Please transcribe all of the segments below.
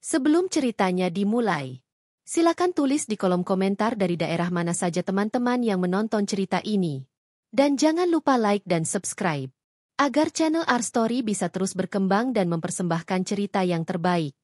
Sebelum ceritanya dimulai, silakan tulis di kolom komentar dari daerah mana saja teman-teman yang menonton cerita ini. Dan jangan lupa like dan subscribe, agar channel Our Story bisa terus berkembang dan mempersembahkan cerita yang terbaik.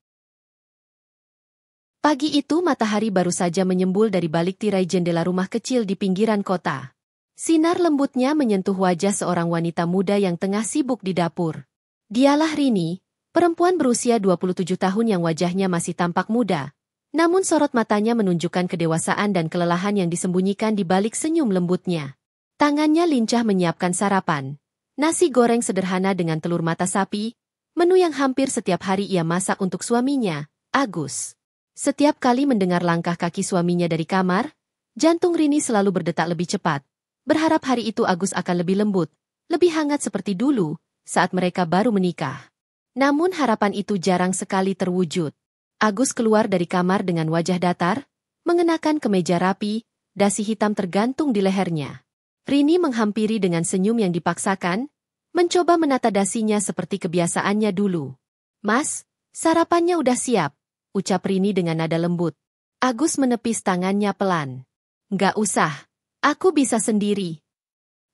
Pagi itu matahari baru saja menyembul dari balik tirai jendela rumah kecil di pinggiran kota. Sinar lembutnya menyentuh wajah seorang wanita muda yang tengah sibuk di dapur. Dialah Rini, perempuan berusia 27 tahun yang wajahnya masih tampak muda. Namun sorot matanya menunjukkan kedewasaan dan kelelahan yang disembunyikan di balik senyum lembutnya. Tangannya lincah menyiapkan sarapan. Nasi goreng sederhana dengan telur mata sapi, menu yang hampir setiap hari ia masak untuk suaminya, Agus. Setiap kali mendengar langkah kaki suaminya dari kamar, jantung Rini selalu berdetak lebih cepat. Berharap hari itu Agus akan lebih lembut, lebih hangat seperti dulu, saat mereka baru menikah. Namun harapan itu jarang sekali terwujud. Agus keluar dari kamar dengan wajah datar, mengenakan kemeja rapi, dasi hitam tergantung di lehernya. Rini menghampiri dengan senyum yang dipaksakan, mencoba menata dasinya seperti kebiasaannya dulu. "Mas, sarapannya udah siap," ucap Rini dengan nada lembut. Agus menepis tangannya pelan. "Nggak usah, aku bisa sendiri."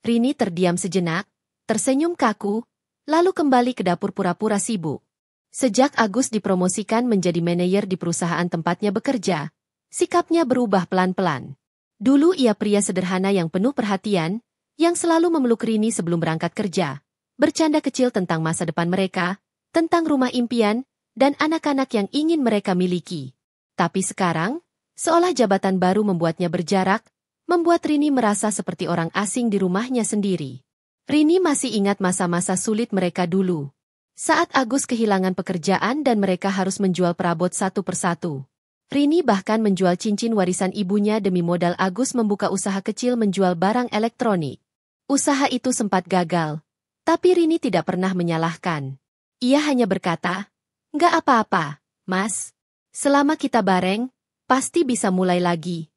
Rini terdiam sejenak, tersenyum kaku, lalu kembali ke dapur pura-pura sibuk. Sejak Agus dipromosikan menjadi manajer di perusahaan tempatnya bekerja, sikapnya berubah pelan-pelan. Dulu ia pria sederhana yang penuh perhatian, yang selalu memeluk Rini sebelum berangkat kerja, bercanda kecil tentang masa depan mereka, tentang rumah impian, dan anak-anak yang ingin mereka miliki. Tapi sekarang, seolah jabatan baru membuatnya berjarak, membuat Rini merasa seperti orang asing di rumahnya sendiri. Rini masih ingat masa-masa sulit mereka dulu. Saat Agus kehilangan pekerjaan dan mereka harus menjual perabot satu persatu. Rini bahkan menjual cincin warisan ibunya demi modal Agus membuka usaha kecil menjual barang elektronik. Usaha itu sempat gagal, tapi Rini tidak pernah menyalahkan. Ia hanya berkata, "Nggak apa-apa, Mas. Selama kita bareng, pasti bisa mulai lagi."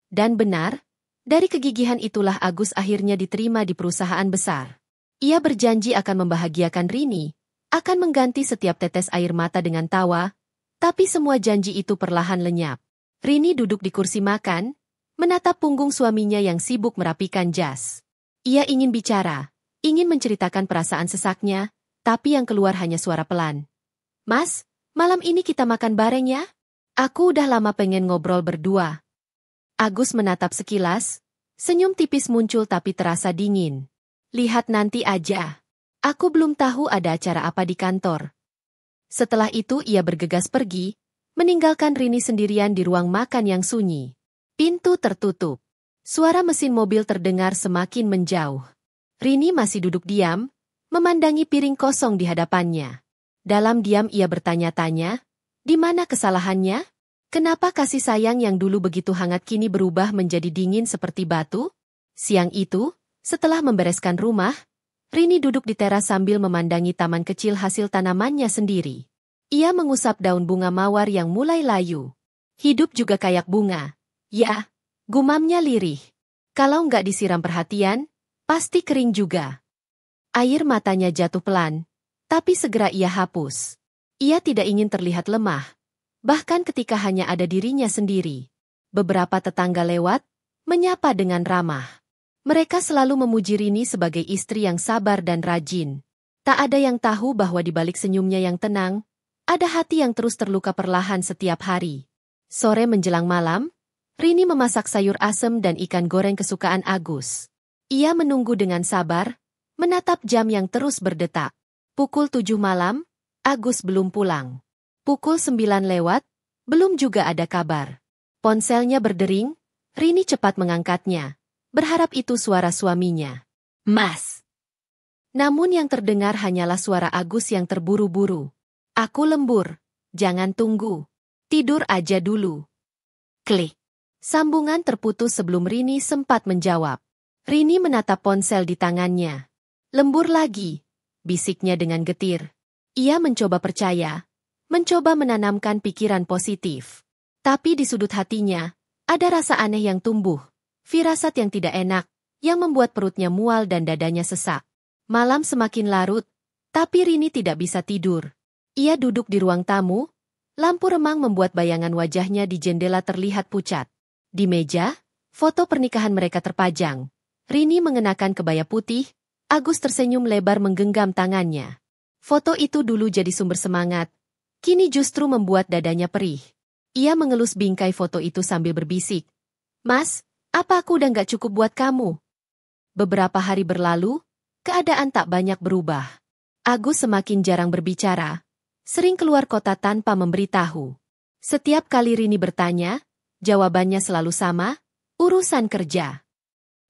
Dan benar, dari kegigihan itulah Agus akhirnya diterima di perusahaan besar. Ia berjanji akan membahagiakan Rini, akan mengganti setiap tetes air mata dengan tawa, tapi semua janji itu perlahan lenyap. Rini duduk di kursi makan, menatap punggung suaminya yang sibuk merapikan jas. Ia ingin bicara, ingin menceritakan perasaan sesaknya, tapi yang keluar hanya suara pelan. "Mas, malam ini kita makan bareng ya? Aku udah lama pengen ngobrol berdua." Agus menatap sekilas, senyum tipis muncul tapi terasa dingin. "Lihat nanti aja. Aku belum tahu ada acara apa di kantor." Setelah itu ia bergegas pergi, meninggalkan Rini sendirian di ruang makan yang sunyi. Pintu tertutup. Suara mesin mobil terdengar semakin menjauh. Rini masih duduk diam, memandangi piring kosong di hadapannya. Dalam diam ia bertanya-tanya, di mana kesalahannya? Kenapa kasih sayang yang dulu begitu hangat kini berubah menjadi dingin seperti batu? Siang itu, setelah membereskan rumah, Rini duduk di teras sambil memandangi taman kecil hasil tanamannya sendiri. Ia mengusap daun bunga mawar yang mulai layu. Hidup juga kayak bunga. Ya, gumamnya lirih. Kalau nggak disiram perhatian, pasti kering juga. Air matanya jatuh pelan, tapi segera ia hapus. Ia tidak ingin terlihat lemah. Bahkan ketika hanya ada dirinya sendiri. Beberapa tetangga lewat, menyapa dengan ramah. Mereka selalu memuji Rini sebagai istri yang sabar dan rajin. Tak ada yang tahu bahwa di balik senyumnya yang tenang, ada hati yang terus terluka perlahan setiap hari. Sore menjelang malam, Rini memasak sayur asem dan ikan goreng kesukaan Agus. Ia menunggu dengan sabar, menatap jam yang terus berdetak. Pukul 7 malam, Agus belum pulang. Pukul 9 lewat, belum juga ada kabar. Ponselnya berdering, Rini cepat mengangkatnya, berharap itu suara suaminya. "Mas." Namun yang terdengar hanyalah suara Agus yang terburu-buru. "Aku lembur, jangan tunggu. Tidur aja dulu." Klik. Sambungan terputus sebelum Rini sempat menjawab. Rini menatap ponsel di tangannya. "Lembur lagi," bisiknya dengan getir. Ia mencoba percaya, mencoba menanamkan pikiran positif. Tapi di sudut hatinya, ada rasa aneh yang tumbuh, firasat yang tidak enak, yang membuat perutnya mual dan dadanya sesak. Malam semakin larut, tapi Rini tidak bisa tidur. Ia duduk di ruang tamu, Lampu remang membuat bayangan wajahnya di jendela terlihat pucat. Di meja, foto pernikahan mereka terpajang. Rini mengenakan kebaya putih, Agus tersenyum lebar menggenggam tangannya. Foto itu dulu jadi sumber semangat, kini justru membuat dadanya perih. Ia mengelus bingkai foto itu sambil berbisik. "Mas, apa aku udah gak cukup buat kamu?" Beberapa hari berlalu, keadaan tak banyak berubah. Agus semakin jarang berbicara, sering keluar kota tanpa memberitahu. Setiap kali Rini bertanya, jawabannya selalu sama, urusan kerja.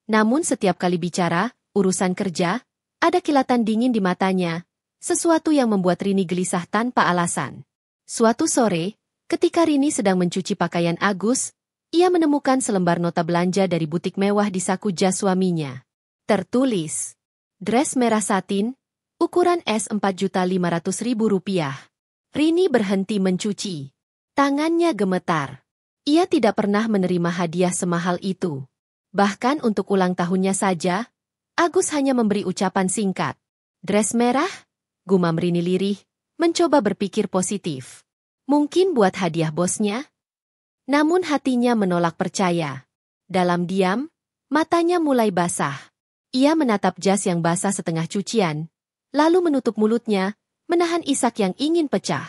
Namun setiap kali bicara, urusan kerja, ada kilatan dingin di matanya, sesuatu yang membuat Rini gelisah tanpa alasan. Suatu sore, ketika Rini sedang mencuci pakaian Agus, ia menemukan selembar nota belanja dari butik mewah di saku jas suaminya. Tertulis, "Dress merah satin, ukuran S Rp4.500.000. Rini berhenti mencuci. Tangannya gemetar. Ia tidak pernah menerima hadiah semahal itu. Bahkan untuk ulang tahunnya saja, Agus hanya memberi ucapan singkat. "Dress merah?" gumam Rini lirih, mencoba berpikir positif. Mungkin buat hadiah bosnya? Namun hatinya menolak percaya. Dalam diam, matanya mulai basah. Ia menatap jas yang basah setengah cucian, lalu menutup mulutnya, menahan isak yang ingin pecah.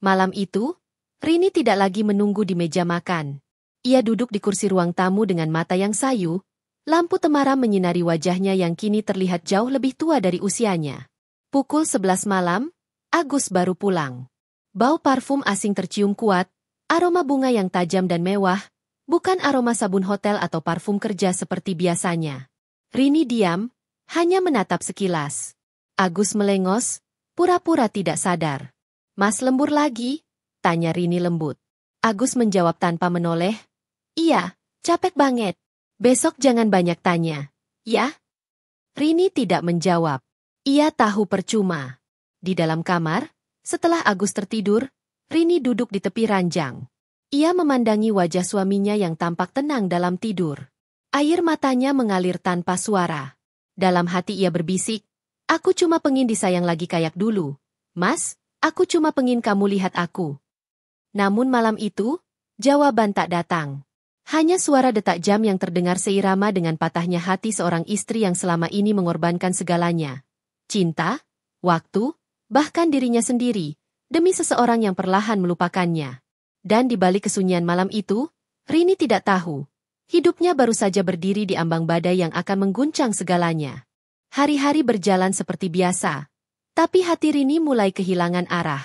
Malam itu, Rini tidak lagi menunggu di meja makan. Ia duduk di kursi ruang tamu dengan mata yang sayu, lampu temaram menyinari wajahnya yang kini terlihat jauh lebih tua dari usianya. Pukul 11 malam, Agus baru pulang. Bau parfum asing tercium kuat, aroma bunga yang tajam dan mewah, bukan aroma sabun hotel atau parfum kerja seperti biasanya. Rini diam, hanya menatap sekilas. Agus melengos, pura-pura tidak sadar. "Mas lembur lagi?" tanya Rini lembut. Agus menjawab tanpa menoleh. "Iya, capek banget. Besok jangan banyak tanya, ya?" Rini tidak menjawab. Ia tahu percuma. Di dalam kamar, setelah Agus tertidur, Rini duduk di tepi ranjang. Ia memandangi wajah suaminya yang tampak tenang dalam tidur. Air matanya mengalir tanpa suara. Dalam hati ia berbisik, "Aku cuma pengin disayang lagi kayak dulu. Mas, aku cuma pengin kamu lihat aku." Namun malam itu, jawaban tak datang. Hanya suara detak jam yang terdengar seirama dengan patahnya hati seorang istri yang selama ini mengorbankan segalanya. Cinta, waktu, bahkan dirinya sendiri, demi seseorang yang perlahan melupakannya. Dan di balik kesunyian malam itu, Rini tidak tahu. Hidupnya baru saja berdiri di ambang badai yang akan mengguncang segalanya. Hari-hari berjalan seperti biasa, tapi hati Rini mulai kehilangan arah.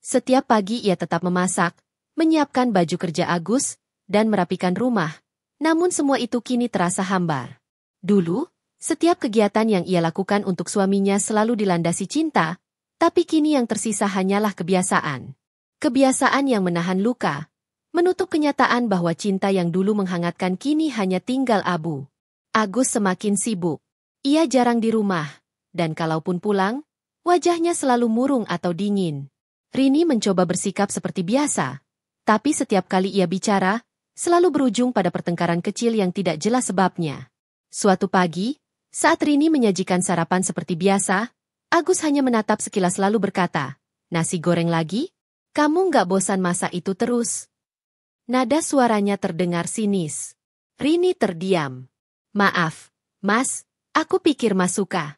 Setiap pagi ia tetap memasak, menyiapkan baju kerja Agus, dan merapikan rumah. Namun semua itu kini terasa hambar. Dulu, setiap kegiatan yang ia lakukan untuk suaminya selalu dilandasi cinta, tapi kini yang tersisa hanyalah kebiasaan. Kebiasaan yang menahan luka, menutup kenyataan bahwa cinta yang dulu menghangatkan kini hanya tinggal abu. Agus semakin sibuk. Ia jarang di rumah, dan kalaupun pulang, wajahnya selalu murung atau dingin. Rini mencoba bersikap seperti biasa, tapi setiap kali ia bicara, selalu berujung pada pertengkaran kecil yang tidak jelas sebabnya. Suatu pagi, saat Rini menyajikan sarapan seperti biasa, Agus hanya menatap sekilas lalu berkata, "Nasi goreng lagi? Kamu nggak bosan masak itu terus?" Nada suaranya terdengar sinis. Rini terdiam. "Maaf, Mas, aku pikir Mas suka."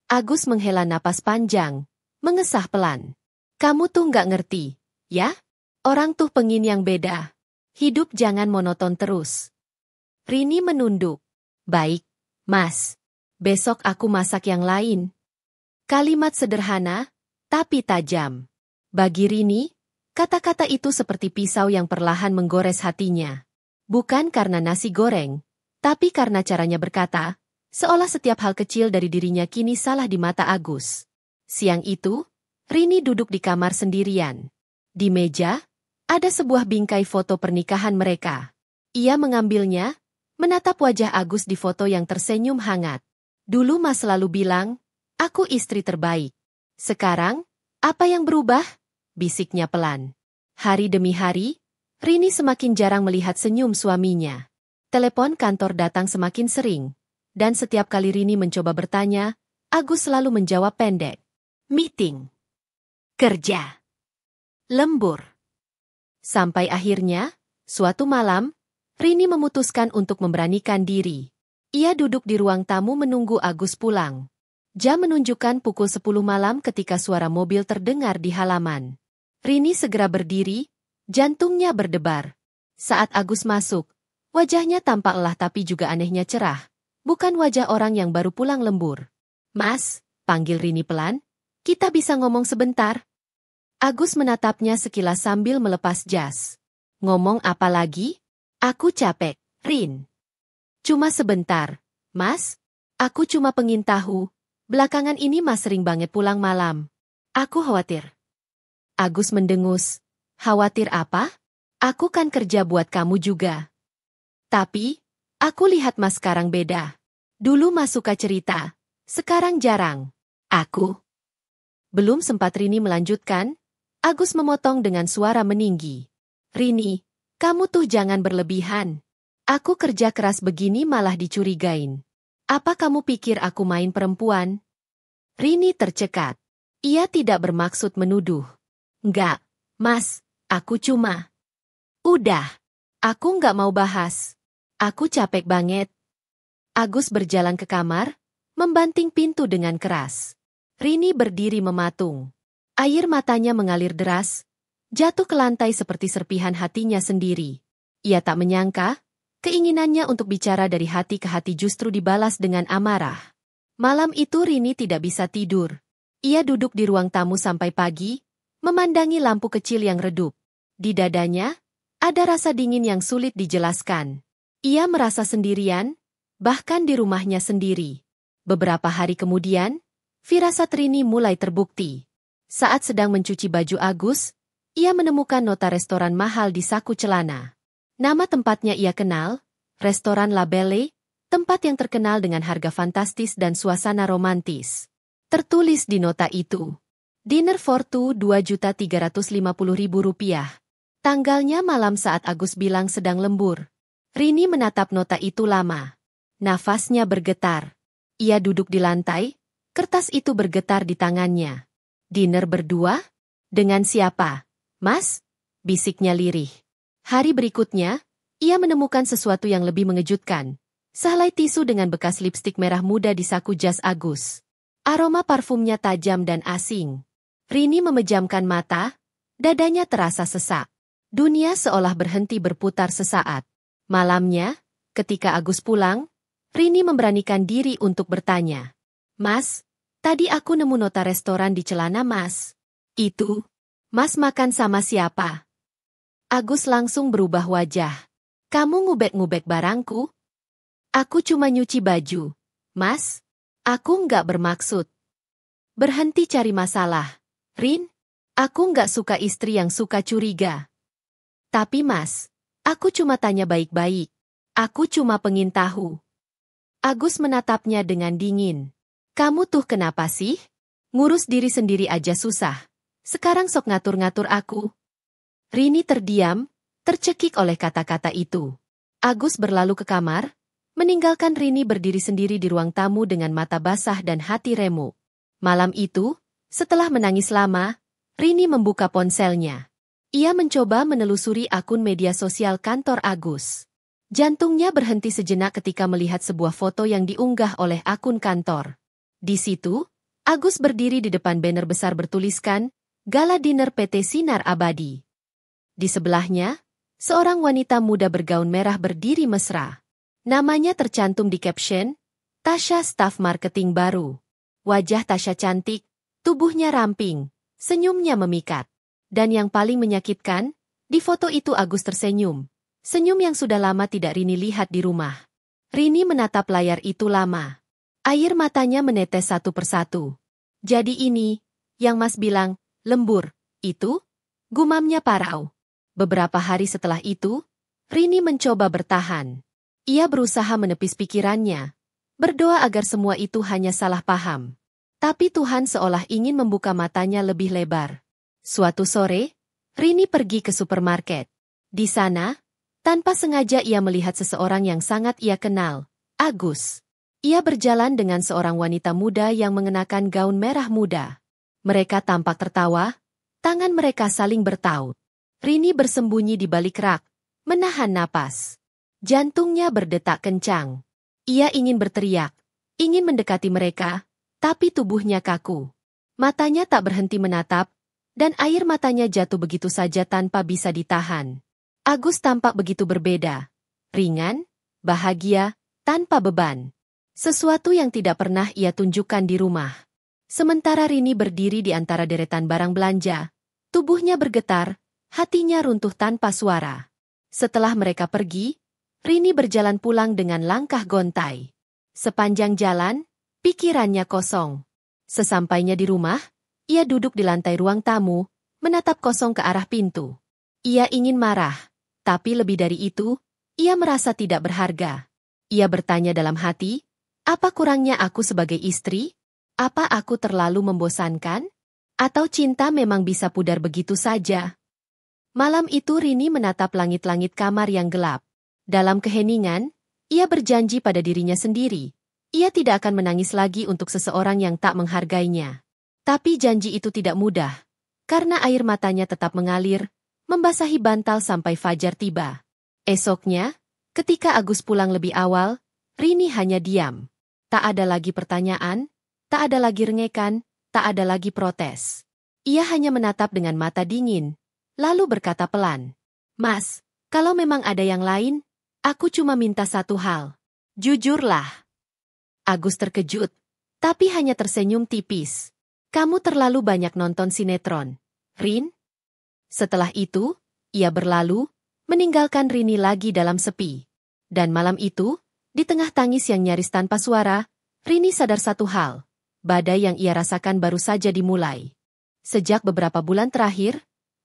Agus menghela napas panjang, mengesah pelan. "Kamu tuh nggak ngerti, ya? Orang tuh pengin yang beda. Hidup jangan monoton terus." Rini menunduk. "Baik, Mas. Besok aku masak yang lain." Kalimat sederhana, tapi tajam. Bagi Rini, kata-kata itu seperti pisau yang perlahan menggores hatinya. Bukan karena nasi goreng, tapi karena caranya berkata, seolah setiap hal kecil dari dirinya kini salah di mata Agus. Siang itu, Rini duduk di kamar sendirian. Di meja, ada sebuah bingkai foto pernikahan mereka. Ia mengambilnya, menatap wajah Agus di foto yang tersenyum hangat. "Dulu Mas selalu bilang, aku istri terbaik. Sekarang, apa yang berubah?" bisiknya pelan. Hari demi hari, Rini semakin jarang melihat senyum suaminya. Telepon kantor datang semakin sering, dan setiap kali Rini mencoba bertanya, Agus selalu menjawab pendek. "Meeting. Kerja. Lembur." Sampai akhirnya, suatu malam, Rini memutuskan untuk memberanikan diri. Ia duduk di ruang tamu menunggu Agus pulang. Jam menunjukkan pukul 10 malam ketika suara mobil terdengar di halaman. Rini segera berdiri, jantungnya berdebar. Saat Agus masuk, wajahnya tampak lelah tapi juga anehnya cerah. Bukan wajah orang yang baru pulang lembur. "Mas," panggil Rini pelan, "kita bisa ngomong sebentar?" Agus menatapnya sekilas sambil melepas jas. "Ngomong apa lagi? Aku capek, Rin." "Cuma sebentar, Mas. Aku cuma pengen tahu, belakangan ini Mas sering banget pulang malam. Aku khawatir." Agus mendengus. "Khawatir apa? Aku kan kerja buat kamu juga. Tapi, aku lihat Mas sekarang beda. Dulu Mas suka cerita, sekarang jarang." "Aku..." Belum sempat Rini melanjutkan, Agus memotong dengan suara meninggi. "Rini, kamu tuh jangan berlebihan. Aku kerja keras begini malah dicurigain. Apa kamu pikir aku main perempuan?" Rini tercekat. Ia tidak bermaksud menuduh. "Enggak, Mas, aku cuma..." "Udah, aku nggak mau bahas. Aku capek banget." Agus berjalan ke kamar, membanting pintu dengan keras. Rini berdiri mematung. Air matanya mengalir deras, jatuh ke lantai seperti serpihan hatinya sendiri. Ia tak menyangka, keinginannya untuk bicara dari hati ke hati justru dibalas dengan amarah. Malam itu Rini tidak bisa tidur. Ia duduk di ruang tamu sampai pagi, memandangi lampu kecil yang redup. Di dadanya, ada rasa dingin yang sulit dijelaskan. Ia merasa sendirian, bahkan di rumahnya sendiri. Beberapa hari kemudian, firasat Rini mulai terbukti. Saat sedang mencuci baju Agus, ia menemukan nota restoran mahal di saku celana. Nama tempatnya ia kenal, Restoran La Belle, tempat yang terkenal dengan harga fantastis dan suasana romantis. Tertulis di nota itu, "Dinner for two Rp2.350.000. Tanggalnya malam saat Agus bilang sedang lembur. Rini menatap nota itu lama. Nafasnya bergetar. Ia duduk di lantai, kertas itu bergetar di tangannya. "Dinner berdua? Dengan siapa, Mas?" bisiknya lirih. Hari berikutnya, ia menemukan sesuatu yang lebih mengejutkan. Sehelai tisu dengan bekas lipstik merah muda di saku jas Agus. Aroma parfumnya tajam dan asing. Rini memejamkan mata, dadanya terasa sesak. Dunia seolah berhenti berputar sesaat. Malamnya, ketika Agus pulang, Rini memberanikan diri untuk bertanya. "Mas, tadi aku nemu nota restoran di celana Mas. Itu, Mas makan sama siapa?" Agus langsung berubah wajah. "Kamu ngubek-ngubek barangku?" "Aku cuma nyuci baju, Mas. Aku nggak bermaksud." "Berhenti cari masalah, Rin. Aku nggak suka istri yang suka curiga." "Tapi Mas, aku cuma tanya baik-baik. Aku cuma pengen tahu." Agus menatapnya dengan dingin. "Kamu tuh kenapa sih? Ngurus diri sendiri aja susah. Sekarang sok ngatur-ngatur aku." Rini terdiam, tercekik oleh kata-kata itu. Agus berlalu ke kamar, meninggalkan Rini berdiri sendiri di ruang tamu dengan mata basah dan hati remuk. Malam itu, setelah menangis lama, Rini membuka ponselnya. Ia mencoba menelusuri akun media sosial kantor Agus. Jantungnya berhenti sejenak ketika melihat sebuah foto yang diunggah oleh akun kantor. Di situ, Agus berdiri di depan banner besar bertuliskan, "Gala Dinner PT Sinar Abadi." Di sebelahnya, seorang wanita muda bergaun merah berdiri mesra. Namanya tercantum di caption, "Tasha Staf Marketing Baru." Wajah Tasha cantik, tubuhnya ramping, senyumnya memikat. Dan yang paling menyakitkan, di foto itu Agus tersenyum. Senyum yang sudah lama tidak Rini lihat di rumah. Rini menatap layar itu lama. Air matanya menetes satu persatu. "Jadi ini, yang Mas bilang, lembur, itu?" gumamnya parau. Beberapa hari setelah itu, Rini mencoba bertahan. Ia berusaha menepis pikirannya, berdoa agar semua itu hanya salah paham. Tapi Tuhan seolah ingin membuka matanya lebih lebar. Suatu sore, Rini pergi ke supermarket. Di sana, tanpa sengaja ia melihat seseorang yang sangat ia kenal, Agus. Ia berjalan dengan seorang wanita muda yang mengenakan gaun merah muda. Mereka tampak tertawa, tangan mereka saling bertaut. Rini bersembunyi di balik rak, menahan napas. Jantungnya berdetak kencang. Ia ingin berteriak, ingin mendekati mereka, tapi tubuhnya kaku. Matanya tak berhenti menatap, dan air matanya jatuh begitu saja tanpa bisa ditahan. Agus tampak begitu berbeda. Ringan, bahagia, tanpa beban. Sesuatu yang tidak pernah ia tunjukkan di rumah. Sementara Rini berdiri di antara deretan barang belanja, tubuhnya bergetar, hatinya runtuh tanpa suara. Setelah mereka pergi, Rini berjalan pulang dengan langkah gontai. Sepanjang jalan, pikirannya kosong. Sesampainya di rumah, ia duduk di lantai ruang tamu, menatap kosong ke arah pintu. Ia ingin marah, tapi lebih dari itu, ia merasa tidak berharga. Ia bertanya dalam hati, apa kurangnya aku sebagai istri? Apa aku terlalu membosankan? Atau cinta memang bisa pudar begitu saja? Malam itu Rini menatap langit-langit kamar yang gelap. Dalam keheningan, ia berjanji pada dirinya sendiri. Ia tidak akan menangis lagi untuk seseorang yang tak menghargainya. Tapi janji itu tidak mudah, karena air matanya tetap mengalir, membasahi bantal sampai fajar tiba. Esoknya, ketika Agus pulang lebih awal, Rini hanya diam. Tak ada lagi pertanyaan, tak ada lagi rengekan, tak ada lagi protes. Ia hanya menatap dengan mata dingin, lalu berkata pelan, "Mas, kalau memang ada yang lain, aku cuma minta satu hal. Jujurlah." Agus terkejut, tapi hanya tersenyum tipis. "Kamu terlalu banyak nonton sinetron, Rin." Setelah itu, ia berlalu, meninggalkan Rini lagi dalam sepi. Dan malam itu, di tengah tangis yang nyaris tanpa suara, Rini sadar satu hal. Badai yang ia rasakan baru saja dimulai. Sejak beberapa bulan terakhir,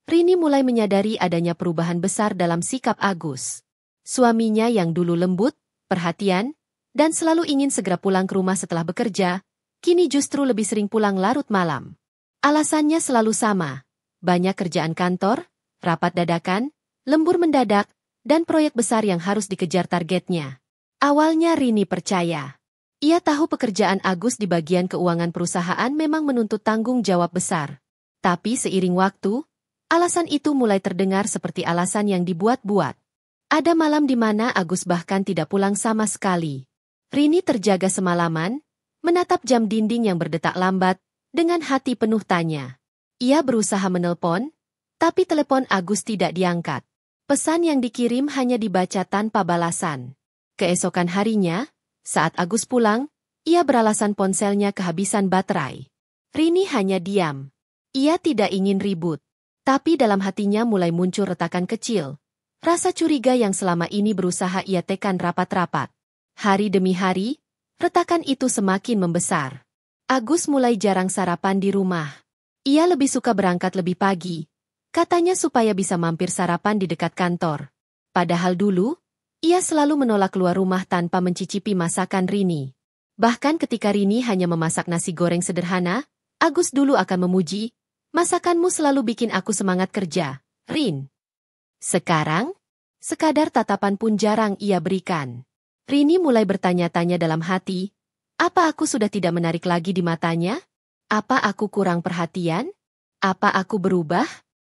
Rini mulai menyadari adanya perubahan besar dalam sikap Agus. Suaminya yang dulu lembut, perhatian, dan selalu ingin segera pulang ke rumah setelah bekerja, kini justru lebih sering pulang larut malam. Alasannya selalu sama, banyak kerjaan kantor, rapat dadakan, lembur mendadak, dan proyek besar yang harus dikejar targetnya. Awalnya Rini percaya. Ia tahu pekerjaan Agus di bagian keuangan perusahaan memang menuntut tanggung jawab besar. Tapi seiring waktu, alasan itu mulai terdengar seperti alasan yang dibuat-buat. Ada malam di mana Agus bahkan tidak pulang sama sekali. Rini terjaga semalaman, menatap jam dinding yang berdetak lambat, dengan hati penuh tanya. Ia berusaha menelpon, tapi telepon Agus tidak diangkat. Pesan yang dikirim hanya dibaca tanpa balasan. Keesokan harinya, saat Agus pulang, ia beralasan ponselnya kehabisan baterai. Rini hanya diam. Ia tidak ingin ribut. Tapi dalam hatinya mulai muncul retakan kecil. Rasa curiga yang selama ini berusaha ia tekan rapat-rapat. Hari demi hari, retakan itu semakin membesar. Agus mulai jarang sarapan di rumah. Ia lebih suka berangkat lebih pagi. Katanya supaya bisa mampir sarapan di dekat kantor. Padahal dulu, ia selalu menolak keluar rumah tanpa mencicipi masakan Rini. Bahkan ketika Rini hanya memasak nasi goreng sederhana, Agus dulu akan memuji, "Masakanmu selalu bikin aku semangat kerja, Rin." Sekarang, sekadar tatapan pun jarang ia berikan. Rini mulai bertanya-tanya dalam hati, apa aku sudah tidak menarik lagi di matanya? Apa aku kurang perhatian? Apa aku berubah?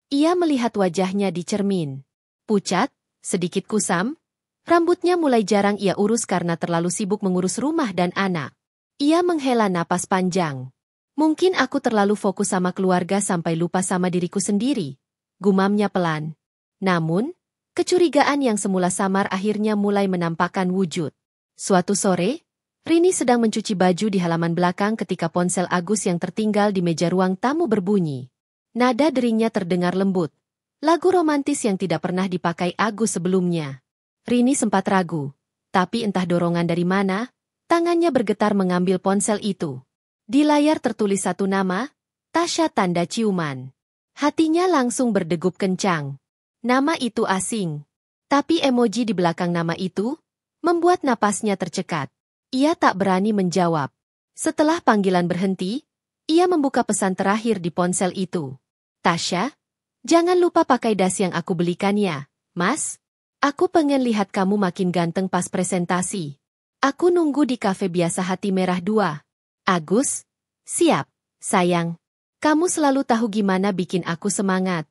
Ia melihat wajahnya di cermin. Pucat, sedikit kusam, rambutnya mulai jarang ia urus karena terlalu sibuk mengurus rumah dan anak. Ia menghela napas panjang. Mungkin aku terlalu fokus sama keluarga sampai lupa sama diriku sendiri, gumamnya pelan. Namun, kecurigaan yang semula samar akhirnya mulai menampakkan wujud. Suatu sore, Rini sedang mencuci baju di halaman belakang ketika ponsel Agus yang tertinggal di meja ruang tamu berbunyi. Nada deringnya terdengar lembut. Lagu romantis yang tidak pernah dipakai Agus sebelumnya. Rini sempat ragu, tapi entah dorongan dari mana, tangannya bergetar mengambil ponsel itu. Di layar tertulis satu nama, Tasya tanda ciuman. Hatinya langsung berdegup kencang. Nama itu asing. Tapi emoji di belakang nama itu membuat napasnya tercekat. Ia tak berani menjawab. Setelah panggilan berhenti, ia membuka pesan terakhir di ponsel itu. Tasya, jangan lupa pakai das yang aku belikan ya, Mas. Aku pengen lihat kamu makin ganteng pas presentasi. Aku nunggu di kafe biasa Hati Merah 2. Agus, siap, sayang. Kamu selalu tahu gimana bikin aku semangat.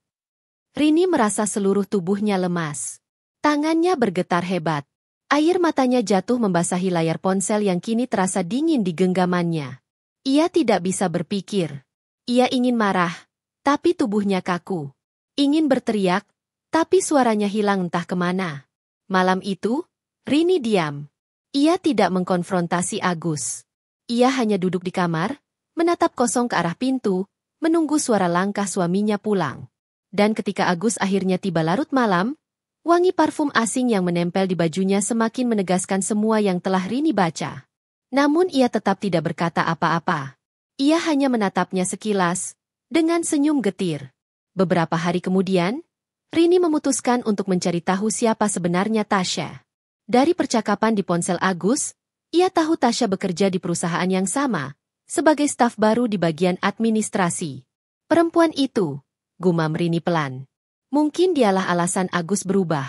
Rini merasa seluruh tubuhnya lemas. Tangannya bergetar hebat. Air matanya jatuh membasahi layar ponsel yang kini terasa dingin di genggamannya. Ia tidak bisa berpikir. Ia ingin marah, tapi tubuhnya kaku. Ingin berteriak, tapi suaranya hilang entah kemana. Malam itu, Rini diam. Ia tidak mengkonfrontasi Agus. Ia hanya duduk di kamar, menatap kosong ke arah pintu, menunggu suara langkah suaminya pulang. Dan ketika Agus akhirnya tiba larut malam, wangi parfum asing yang menempel di bajunya semakin menegaskan semua yang telah Rini baca. Namun ia tetap tidak berkata apa-apa. Ia hanya menatapnya sekilas, dengan senyum getir. Beberapa hari kemudian, Rini memutuskan untuk mencari tahu siapa sebenarnya Tasya. Dari percakapan di ponsel Agus, ia tahu Tasya bekerja di perusahaan yang sama, sebagai staf baru di bagian administrasi. Perempuan itu, gumam Rini pelan. Mungkin dialah alasan Agus berubah.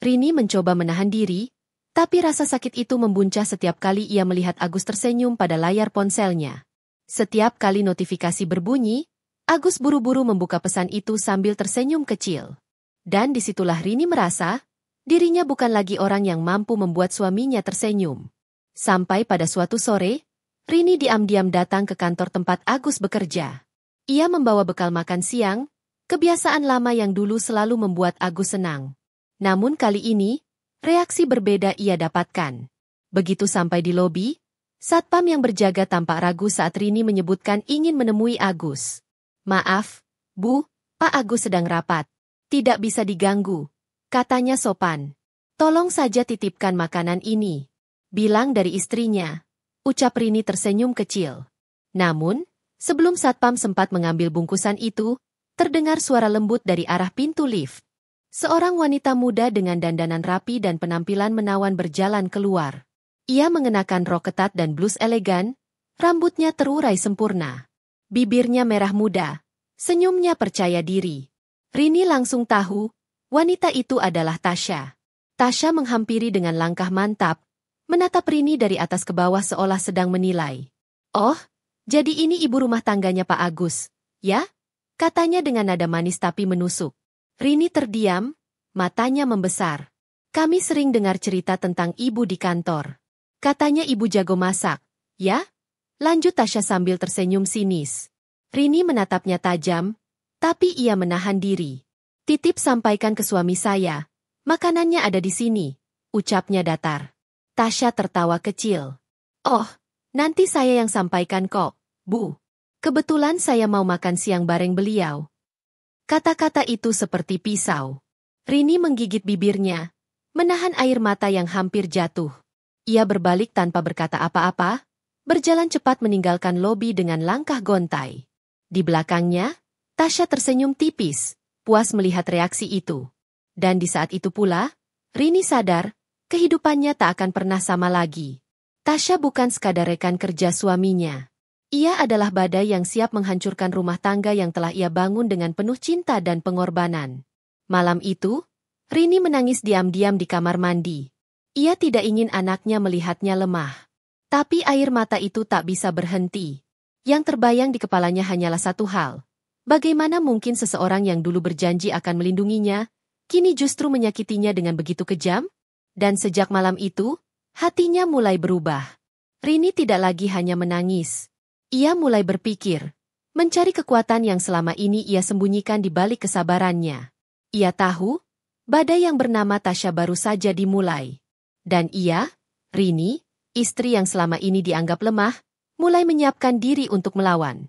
Rini mencoba menahan diri, tapi rasa sakit itu membuncah setiap kali ia melihat Agus tersenyum pada layar ponselnya. Setiap kali notifikasi berbunyi, Agus buru-buru membuka pesan itu sambil tersenyum kecil. Dan disitulah Rini merasa, dirinya bukan lagi orang yang mampu membuat suaminya tersenyum. Sampai pada suatu sore, Rini diam-diam datang ke kantor tempat Agus bekerja. Ia membawa bekal makan siang, kebiasaan lama yang dulu selalu membuat Agus senang. Namun kali ini, reaksi berbeda ia dapatkan. Begitu sampai di lobi, satpam yang berjaga tampak ragu saat Rini menyebutkan ingin menemui Agus. "Maaf, Bu, Pak Agus sedang rapat. Tidak bisa diganggu," katanya sopan. "Tolong saja titipkan makanan ini," bilang dari istrinya. Ucap Rini tersenyum kecil. Namun, sebelum satpam sempat mengambil bungkusan itu, terdengar suara lembut dari arah pintu lift. Seorang wanita muda dengan dandanan rapi dan penampilan menawan berjalan keluar. Ia mengenakan rok ketat dan blus elegan, rambutnya terurai sempurna. Bibirnya merah muda, senyumnya percaya diri. Rini langsung tahu, wanita itu adalah Tasya. Tasya menghampiri dengan langkah mantap, menatap Rini dari atas ke bawah seolah sedang menilai. "Oh, jadi ini ibu rumah tangganya Pak Agus, ya?" katanya dengan nada manis tapi menusuk. Rini terdiam, matanya membesar. "Kami sering dengar cerita tentang ibu di kantor. Katanya ibu jago masak, ya?" lanjut Tasya sambil tersenyum sinis. Rini menatapnya tajam, tapi ia menahan diri. "Titip sampaikan ke suami saya, makanannya ada di sini," ucapnya datar. Tasya tertawa kecil. "Oh, nanti saya yang sampaikan kok, Bu. Kebetulan saya mau makan siang bareng beliau." Kata-kata itu seperti pisau. Rini menggigit bibirnya, menahan air mata yang hampir jatuh. Ia berbalik tanpa berkata apa-apa, berjalan cepat meninggalkan lobi dengan langkah gontai. Di belakangnya, Tasya tersenyum tipis, puas melihat reaksi itu. Dan di saat itu pula, Rini sadar, kehidupannya tak akan pernah sama lagi. Tasya bukan sekadar rekan kerja suaminya. Ia adalah badai yang siap menghancurkan rumah tangga yang telah ia bangun dengan penuh cinta dan pengorbanan. Malam itu, Rini menangis diam-diam di kamar mandi. Ia tidak ingin anaknya melihatnya lemah. Tapi air mata itu tak bisa berhenti. Yang terbayang di kepalanya hanyalah satu hal. Bagaimana mungkin seseorang yang dulu berjanji akan melindunginya, kini justru menyakitinya dengan begitu kejam? Dan sejak malam itu, hatinya mulai berubah. Rini tidak lagi hanya menangis. Ia mulai berpikir, mencari kekuatan yang selama ini ia sembunyikan di balik kesabarannya. Ia tahu, badai yang bernama Tasya baru saja dimulai. Dan ia, Rini, istri yang selama ini dianggap lemah, mulai menyiapkan diri untuk melawan.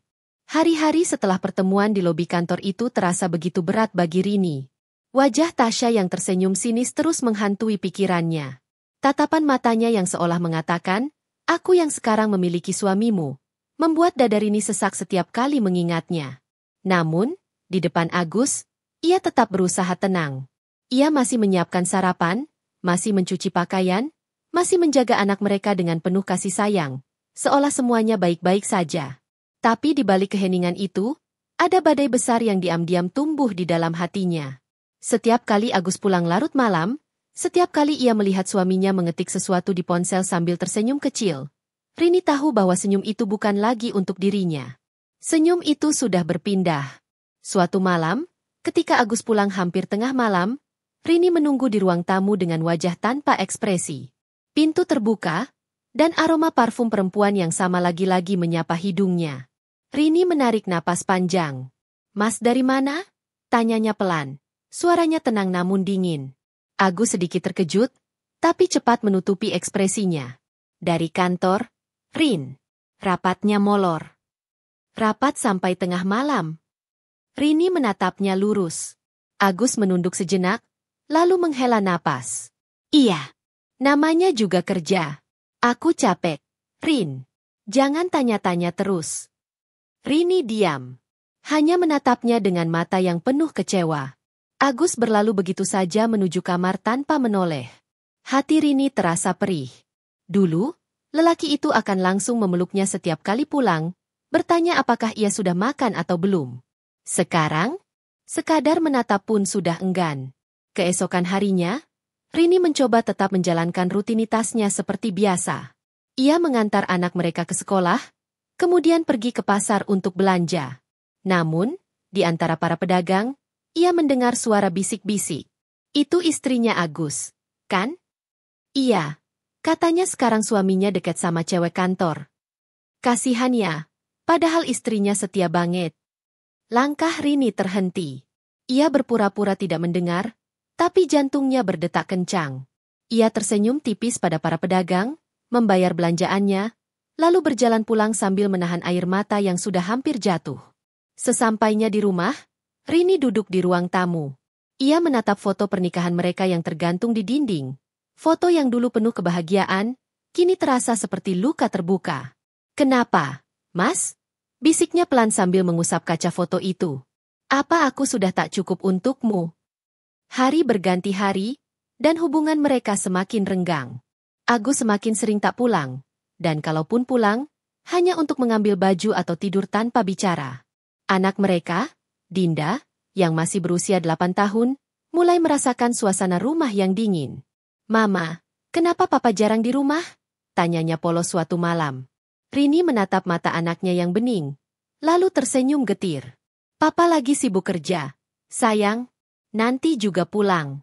Hari-hari setelah pertemuan di lobi kantor itu terasa begitu berat bagi Rini. Wajah Tasya yang tersenyum sinis terus menghantui pikirannya. Tatapan matanya yang seolah mengatakan, "Aku yang sekarang memiliki suamimu," membuat dada Rini sesak setiap kali mengingatnya. Namun, di depan Agus, ia tetap berusaha tenang. Ia masih menyiapkan sarapan, masih mencuci pakaian, masih menjaga anak mereka dengan penuh kasih sayang, seolah semuanya baik-baik saja. Tapi di balik keheningan itu, ada badai besar yang diam-diam tumbuh di dalam hatinya. Setiap kali Agus pulang larut malam, setiap kali ia melihat suaminya mengetik sesuatu di ponsel sambil tersenyum kecil, Rini tahu bahwa senyum itu bukan lagi untuk dirinya. Senyum itu sudah berpindah. Suatu malam, Ketika Agus pulang hampir tengah malam, Rini menunggu di ruang tamu dengan wajah tanpa ekspresi. Pintu terbuka, dan aroma parfum perempuan yang sama lagi-lagi menyapa hidungnya. Rini menarik napas panjang. "Mas dari mana?" tanyanya pelan. Suaranya tenang namun dingin. Agus sedikit terkejut, tapi cepat menutupi ekspresinya. "Dari kantor, Rin." Rapatnya molor. "Rapat sampai tengah malam." Rini menatapnya lurus. Agus menunduk sejenak, lalu menghela napas. "Iya, namanya juga kerja. Aku capek, Rin. Jangan tanya-tanya terus." Rini diam. Hanya menatapnya dengan mata yang penuh kecewa. Agus berlalu begitu saja menuju kamar tanpa menoleh. Hati Rini terasa perih. Dulu, lelaki itu akan langsung memeluknya setiap kali pulang, bertanya apakah ia sudah makan atau belum. Sekarang, sekadar menatap pun sudah enggan. Keesokan harinya, Rini mencoba tetap menjalankan rutinitasnya seperti biasa. Ia mengantar anak mereka ke sekolah, kemudian pergi ke pasar untuk belanja. Namun, di antara para pedagang, ia mendengar suara bisik-bisik. "Itu istrinya Agus, kan?" "Iya, katanya sekarang suaminya dekat sama cewek kantor." "Kasihan ya, padahal istrinya setia banget." Langkah Rini terhenti. Ia berpura-pura tidak mendengar, tapi jantungnya berdetak kencang. Ia tersenyum tipis pada para pedagang, membayar belanjaannya, lalu berjalan pulang sambil menahan air mata yang sudah hampir jatuh. Sesampainya di rumah, Rini duduk di ruang tamu. Ia menatap foto pernikahan mereka yang tergantung di dinding. Foto yang dulu penuh kebahagiaan, kini terasa seperti luka terbuka. "Kenapa, Mas?" bisiknya pelan sambil mengusap kaca foto itu. "Apa aku sudah tak cukup untukmu?" Hari berganti hari, dan hubungan mereka semakin renggang. Agus semakin sering tak pulang, dan kalaupun pulang, hanya untuk mengambil baju atau tidur tanpa bicara. Anak mereka, Dinda, yang masih berusia 8 tahun, mulai merasakan suasana rumah yang dingin. "Mama, kenapa papa jarang di rumah?" tanyanya polos suatu malam. Rini menatap mata anaknya yang bening, lalu tersenyum getir. "Papa lagi sibuk kerja, sayang. Nanti juga pulang."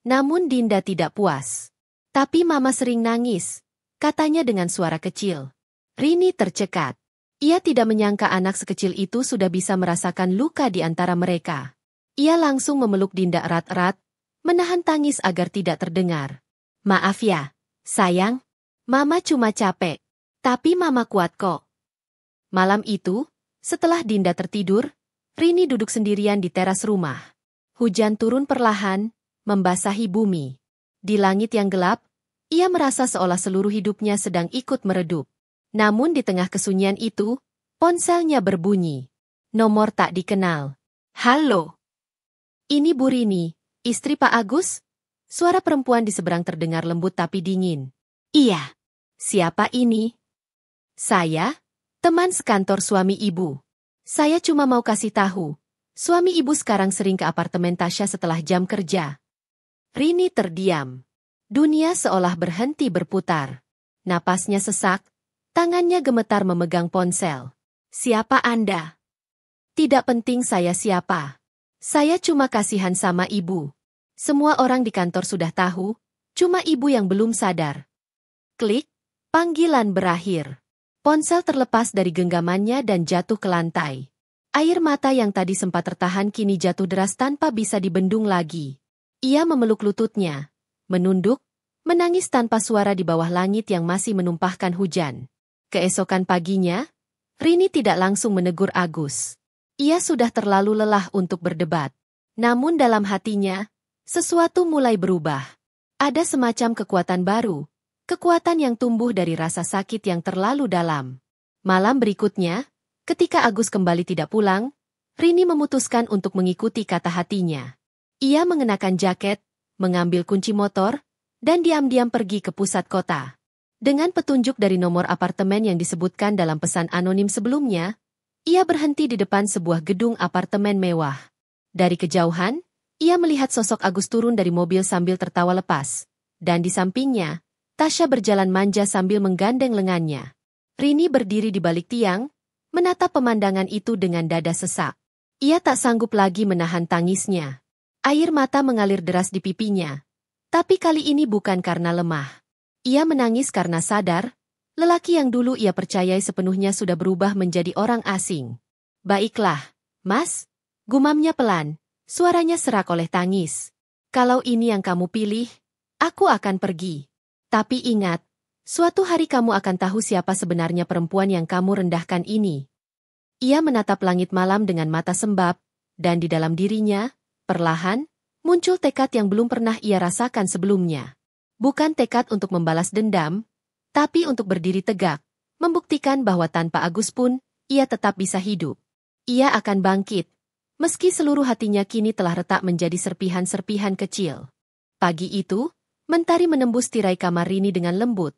Namun Dinda tidak puas. "Tapi mama sering nangis," katanya dengan suara kecil. Rini tercekat. Ia tidak menyangka anak sekecil itu sudah bisa merasakan luka di antara mereka. Ia langsung memeluk Dinda erat-erat, menahan tangis agar tidak terdengar. "Maaf ya, sayang. Mama cuma capek. Tapi mama kuat kok." Malam itu, setelah Dinda tertidur, Rini duduk sendirian di teras rumah. Hujan turun perlahan, membasahi bumi. Di langit yang gelap, ia merasa seolah seluruh hidupnya sedang ikut meredup. Namun di tengah kesunyian itu, ponselnya berbunyi. Nomor tak dikenal. "Halo. Ini Bu Rini, istri Pak Agus?" Suara perempuan di seberang terdengar lembut tapi dingin. "Iya. Siapa ini?" "Saya, teman sekantor suami ibu. Saya cuma mau kasih tahu, suami ibu sekarang sering ke apartemen Tasya setelah jam kerja." Rini terdiam. Dunia seolah berhenti berputar. Napasnya sesak, tangannya gemetar memegang ponsel. "Siapa Anda?" "Tidak penting saya siapa. Saya cuma kasihan sama ibu. Semua orang di kantor sudah tahu, cuma ibu yang belum sadar." Klik, panggilan berakhir. Ponsel terlepas dari genggamannya dan jatuh ke lantai. Air mata yang tadi sempat tertahan kini jatuh deras tanpa bisa dibendung lagi. Ia memeluk lututnya, menunduk, menangis tanpa suara di bawah langit yang masih menumpahkan hujan. Keesokan paginya, Rini tidak langsung menegur Agus. Ia sudah terlalu lelah untuk berdebat. Namun dalam hatinya, sesuatu mulai berubah. Ada semacam kekuatan baru. Kekuatan yang tumbuh dari rasa sakit yang terlalu dalam. Malam berikutnya, ketika Agus kembali tidak pulang, Rini memutuskan untuk mengikuti kata hatinya. Ia mengenakan jaket, mengambil kunci motor, dan diam-diam pergi ke pusat kota. Dengan petunjuk dari nomor apartemen yang disebutkan dalam pesan anonim sebelumnya, ia berhenti di depan sebuah gedung apartemen mewah. Dari kejauhan, ia melihat sosok Agus turun dari mobil sambil tertawa lepas. Dan di sampingnya, Tasya berjalan manja sambil menggandeng lengannya. Rini berdiri di balik tiang, menatap pemandangan itu dengan dada sesak. Ia tak sanggup lagi menahan tangisnya. Air mata mengalir deras di pipinya. Tapi kali ini bukan karena lemah. Ia menangis karena sadar, lelaki yang dulu ia percayai sepenuhnya sudah berubah menjadi orang asing. Baiklah, Mas, gumamnya pelan, suaranya serak oleh tangis. Kalau ini yang kamu pilih, aku akan pergi. Tapi ingat, suatu hari kamu akan tahu siapa sebenarnya perempuan yang kamu rendahkan ini. Ia menatap langit malam dengan mata sembab, dan di dalam dirinya, perlahan, muncul tekad yang belum pernah ia rasakan sebelumnya. Bukan tekad untuk membalas dendam, tapi untuk berdiri tegak, membuktikan bahwa tanpa Agus pun, ia tetap bisa hidup. Ia akan bangkit. Meski seluruh hatinya kini telah retak menjadi serpihan-serpihan kecil. Pagi itu, mentari menembus tirai kamar Rini dengan lembut.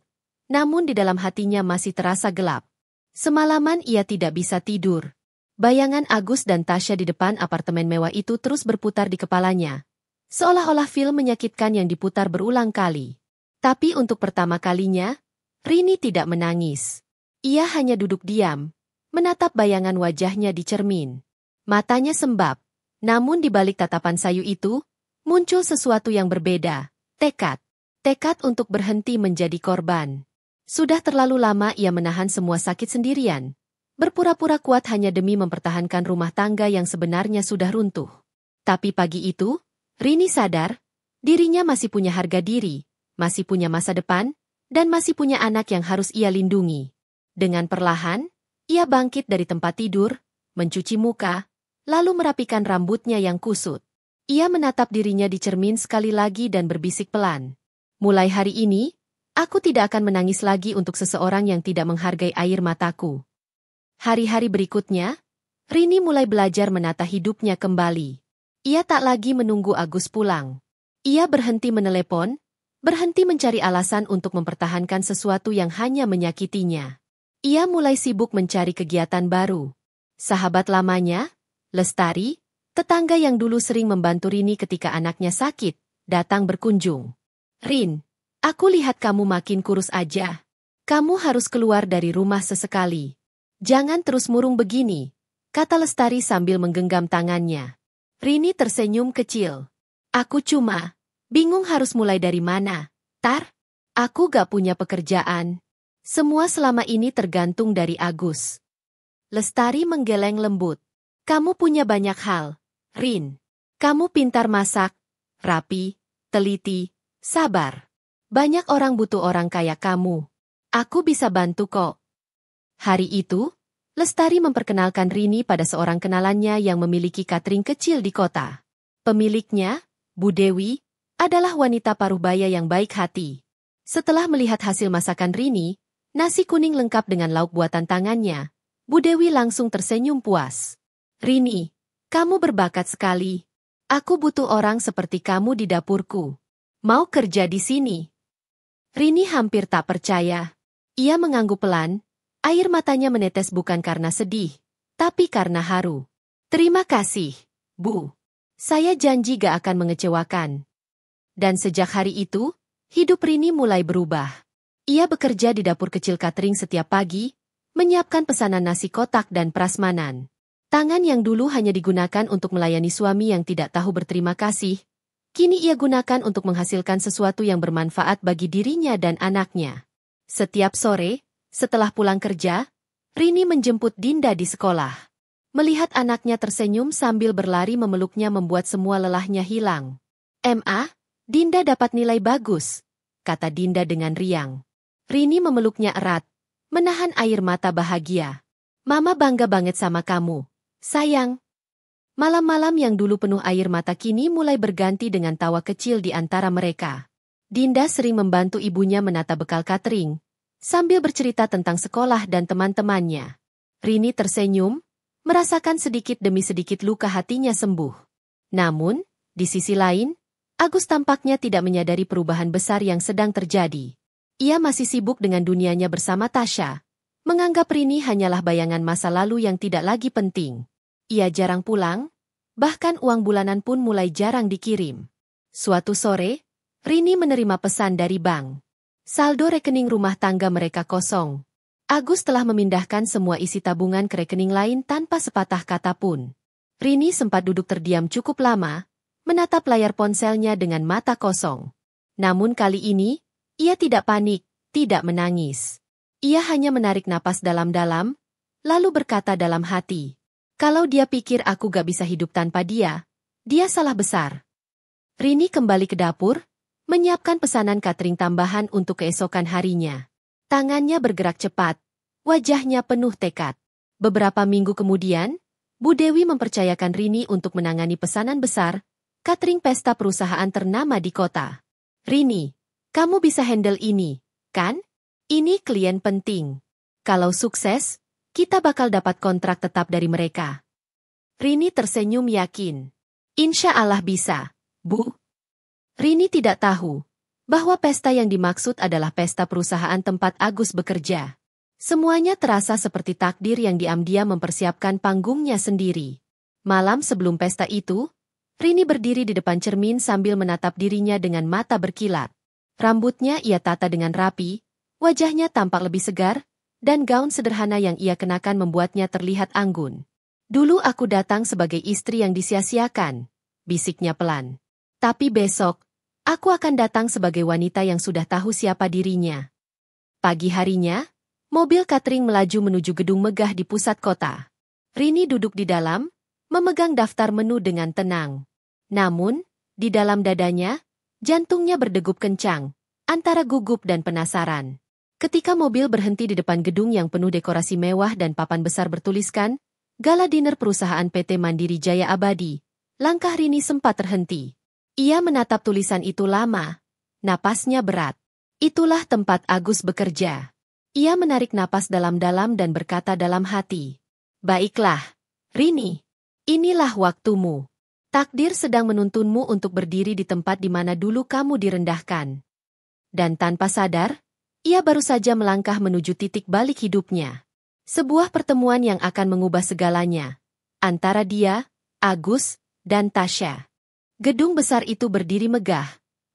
Namun di dalam hatinya masih terasa gelap. Semalaman ia tidak bisa tidur. Bayangan Agus dan Tasya di depan apartemen mewah itu terus berputar di kepalanya. Seolah-olah film menyakitkan yang diputar berulang kali. Tapi untuk pertama kalinya, Rini tidak menangis. Ia hanya duduk diam, menatap bayangan wajahnya di cermin. Matanya sembab, namun di balik tatapan sayu itu, muncul sesuatu yang berbeda, tekad. Tekad untuk berhenti menjadi korban. Sudah terlalu lama ia menahan semua sakit sendirian, berpura-pura kuat hanya demi mempertahankan rumah tangga yang sebenarnya sudah runtuh. Tapi pagi itu, Rini sadar, dirinya masih punya harga diri, masih punya masa depan, dan masih punya anak yang harus ia lindungi. Dengan perlahan, ia bangkit dari tempat tidur, mencuci muka, lalu merapikan rambutnya yang kusut. Ia menatap dirinya di cermin sekali lagi dan berbisik pelan. Mulai hari ini, aku tidak akan menangis lagi untuk seseorang yang tidak menghargai air mataku. Hari-hari berikutnya, Rini mulai belajar menata hidupnya kembali. Ia tak lagi menunggu Agus pulang. Ia berhenti menelepon, berhenti mencari alasan untuk mempertahankan sesuatu yang hanya menyakitinya. Ia mulai sibuk mencari kegiatan baru. Sahabat lamanya, Lestari, tetangga yang dulu sering membantu Rini ketika anaknya sakit, datang berkunjung. Rin, aku lihat kamu makin kurus aja. Kamu harus keluar dari rumah sesekali. Jangan terus murung begini, kata Lestari sambil menggenggam tangannya. Rini tersenyum kecil. Aku cuma bingung harus mulai dari mana. Tar, aku gak punya pekerjaan. Semua selama ini tergantung dari Agus. Lestari menggeleng lembut. Kamu punya banyak hal, Rin. Kamu pintar masak, rapi, teliti, sabar. Banyak orang butuh orang kayak kamu. Aku bisa bantu kok. Hari itu, Lestari memperkenalkan Rini pada seorang kenalannya yang memiliki catering kecil di kota. Pemiliknya, Bu Dewi, adalah wanita paruh baya yang baik hati. Setelah melihat hasil masakan Rini, nasi kuning lengkap dengan lauk buatan tangannya, Bu Dewi langsung tersenyum puas. Rini, kamu berbakat sekali. Aku butuh orang seperti kamu di dapurku. Mau kerja di sini? Rini hampir tak percaya. Ia mengangguk pelan, air matanya menetes bukan karena sedih, tapi karena haru. Terima kasih, Bu. Saya janji gak akan mengecewakan. Dan sejak hari itu, hidup Rini mulai berubah. Ia bekerja di dapur kecil catering setiap pagi, menyiapkan pesanan nasi kotak dan prasmanan. Tangan yang dulu hanya digunakan untuk melayani suami yang tidak tahu berterima kasih, kini ia gunakan untuk menghasilkan sesuatu yang bermanfaat bagi dirinya dan anaknya. Setiap sore, setelah pulang kerja, Rini menjemput Dinda di sekolah. Melihat anaknya tersenyum sambil berlari memeluknya membuat semua lelahnya hilang. "Ma, Dinda dapat nilai bagus," kata Dinda dengan riang. Rini memeluknya erat, menahan air mata bahagia. "Mama bangga banget sama kamu, sayang." Malam-malam yang dulu penuh air mata kini mulai berganti dengan tawa kecil di antara mereka. Dinda sering membantu ibunya menata bekal catering, sambil bercerita tentang sekolah dan teman-temannya. Rini tersenyum, merasakan sedikit demi sedikit luka hatinya sembuh. Namun, di sisi lain, Agus tampaknya tidak menyadari perubahan besar yang sedang terjadi. Ia masih sibuk dengan dunianya bersama Tasya, menganggap Rini hanyalah bayangan masa lalu yang tidak lagi penting. Ia jarang pulang, bahkan uang bulanan pun mulai jarang dikirim. Suatu sore, Rini menerima pesan dari bank. Saldo rekening rumah tangga mereka kosong. Agus telah memindahkan semua isi tabungan ke rekening lain tanpa sepatah kata pun. Rini sempat duduk terdiam cukup lama, menatap layar ponselnya dengan mata kosong. Namun kali ini, ia tidak panik, tidak menangis. Ia hanya menarik napas dalam-dalam, lalu berkata dalam hati, "Kalau dia pikir aku gak bisa hidup tanpa dia, dia salah besar." Rini kembali ke dapur, menyiapkan pesanan catering tambahan untuk keesokan harinya. Tangannya bergerak cepat, wajahnya penuh tekad. Beberapa minggu kemudian, Bu Dewi mempercayakan Rini untuk menangani pesanan besar, catering pesta perusahaan ternama di kota. "Rini, kamu bisa handle ini, kan? Ini klien penting. Kalau sukses, kita bakal dapat kontrak tetap dari mereka." Rini tersenyum yakin. "Insya Allah bisa, Bu." Rini tidak tahu bahwa pesta yang dimaksud adalah pesta perusahaan tempat Agus bekerja. Semuanya terasa seperti takdir yang diam-diam mempersiapkan panggungnya sendiri. Malam sebelum pesta itu, Rini berdiri di depan cermin sambil menatap dirinya dengan mata berkilat. Rambutnya ia tata dengan rapi, wajahnya tampak lebih segar, dan gaun sederhana yang ia kenakan membuatnya terlihat anggun. "Dulu aku datang sebagai istri yang disia-siakan," bisiknya pelan. "Tapi besok, aku akan datang sebagai wanita yang sudah tahu siapa dirinya." Pagi harinya, mobil catering melaju menuju gedung megah di pusat kota. Rini duduk di dalam, memegang daftar menu dengan tenang. Namun, di dalam dadanya, jantungnya berdegup kencang, antara gugup dan penasaran. Ketika mobil berhenti di depan gedung yang penuh dekorasi mewah dan papan besar bertuliskan, "Gala Dinner Perusahaan PT Mandiri Jaya Abadi," langkah Rini sempat terhenti. Ia menatap tulisan itu lama, napasnya berat. Itulah tempat Agus bekerja. Ia menarik napas dalam-dalam dan berkata dalam hati, "Baiklah, Rini, inilah waktumu. Takdir sedang menuntunmu untuk berdiri di tempat di mana dulu kamu direndahkan." Dan tanpa sadar, ia baru saja melangkah menuju titik balik hidupnya. Sebuah pertemuan yang akan mengubah segalanya. Antara dia, Agus, dan Tasya. Gedung besar itu berdiri megah,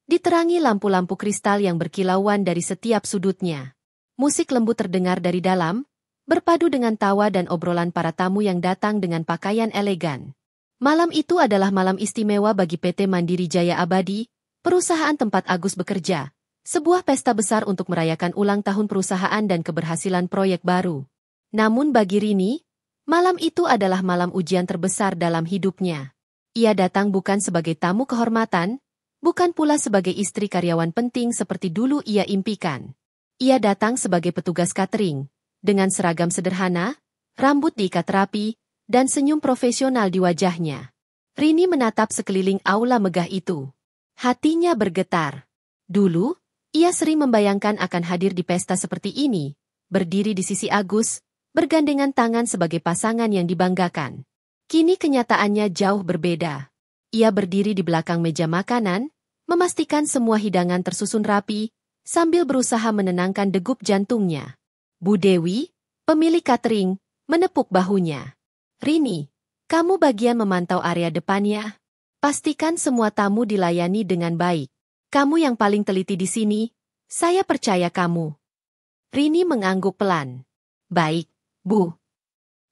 diterangi lampu-lampu kristal yang berkilauan dari setiap sudutnya. Musik lembut terdengar dari dalam, berpadu dengan tawa dan obrolan para tamu yang datang dengan pakaian elegan. Malam itu adalah malam istimewa bagi PT Mandiri Jaya Abadi, perusahaan tempat Agus bekerja. Sebuah pesta besar untuk merayakan ulang tahun perusahaan dan keberhasilan proyek baru. Namun bagi Rini, malam itu adalah malam ujian terbesar dalam hidupnya. Ia datang bukan sebagai tamu kehormatan, bukan pula sebagai istri karyawan penting seperti dulu ia impikan. Ia datang sebagai petugas catering, dengan seragam sederhana, rambut diikat rapi, dan senyum profesional di wajahnya. Rini menatap sekeliling aula megah itu. Hatinya bergetar. Dulu, ia sering membayangkan akan hadir di pesta seperti ini, berdiri di sisi Agus, bergandengan tangan sebagai pasangan yang dibanggakan. Kini kenyataannya jauh berbeda. Ia berdiri di belakang meja makanan, memastikan semua hidangan tersusun rapi, sambil berusaha menenangkan degup jantungnya. Bu Dewi, pemilik catering, menepuk bahunya. "Rini, kamu bagian memantau area depannya. Pastikan semua tamu dilayani dengan baik. Kamu yang paling teliti di sini, saya percaya kamu." Rini mengangguk pelan. "Baik, Bu."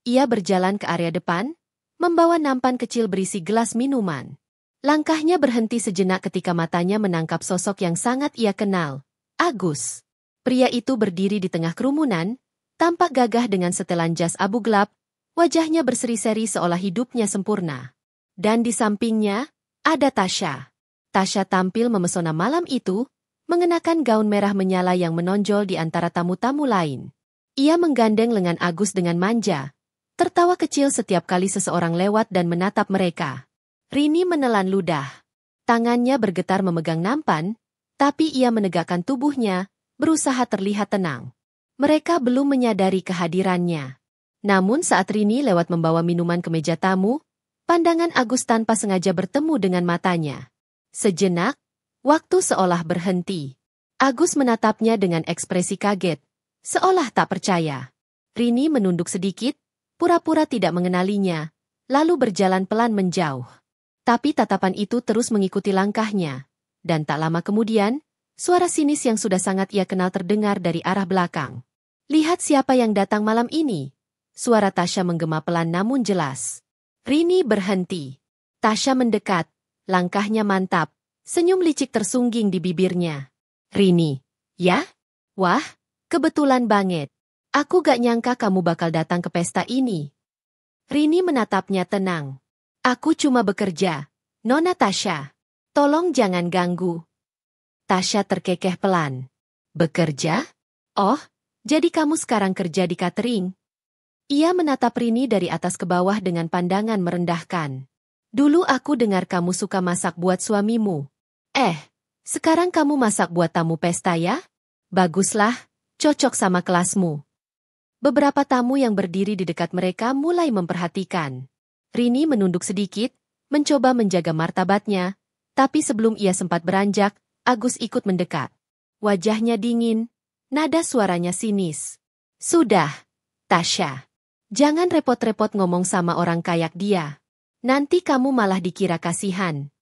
Ia berjalan ke area depan, membawa nampan kecil berisi gelas minuman. Langkahnya berhenti sejenak ketika matanya menangkap sosok yang sangat ia kenal. Agus. Pria itu berdiri di tengah kerumunan, tampak gagah dengan setelan jas abu gelap, wajahnya berseri-seri seolah hidupnya sempurna. Dan di sampingnya, ada Tasya. Tasya tampil memesona malam itu, mengenakan gaun merah menyala yang menonjol di antara tamu-tamu lain. Ia menggandeng lengan Agus dengan manja, tertawa kecil setiap kali seseorang lewat dan menatap mereka. Rini menelan ludah. Tangannya bergetar memegang nampan, tapi ia menegakkan tubuhnya, berusaha terlihat tenang. Mereka belum menyadari kehadirannya. Namun saat Rini lewat membawa minuman ke meja tamu, pandangan Agus tanpa sengaja bertemu dengan matanya. Sejenak, waktu seolah berhenti. Agus menatapnya dengan ekspresi kaget, seolah tak percaya. Rini menunduk sedikit, pura-pura tidak mengenalinya, lalu berjalan pelan menjauh. Tapi tatapan itu terus mengikuti langkahnya. Dan tak lama kemudian, suara sinis yang sudah sangat ia kenal terdengar dari arah belakang. "Lihat siapa yang datang malam ini." Suara Tasya menggema pelan namun jelas. Rini berhenti. Tasya mendekat, langkahnya mantap, senyum licik tersungging di bibirnya. Rini, ya? Wah, kebetulan banget. Aku gak nyangka kamu bakal datang ke pesta ini. Rini menatapnya tenang. Aku cuma bekerja, Nona Tasya. Tolong jangan ganggu. Tasya terkekeh pelan. Bekerja? Oh, jadi kamu sekarang kerja di catering? Ia menatap Rini dari atas ke bawah dengan pandangan merendahkan. Dulu aku dengar kamu suka masak buat suamimu. Sekarang kamu masak buat tamu pesta ya? Baguslah, cocok sama kelasmu. Beberapa tamu yang berdiri di dekat mereka mulai memperhatikan. Rini menunduk sedikit, mencoba menjaga martabatnya, tapi sebelum ia sempat beranjak, Agus ikut mendekat. Wajahnya dingin, nada suaranya sinis. Sudah, Tasya. Jangan repot-repot ngomong sama orang kayak dia. Nanti kamu malah dikira kasihan.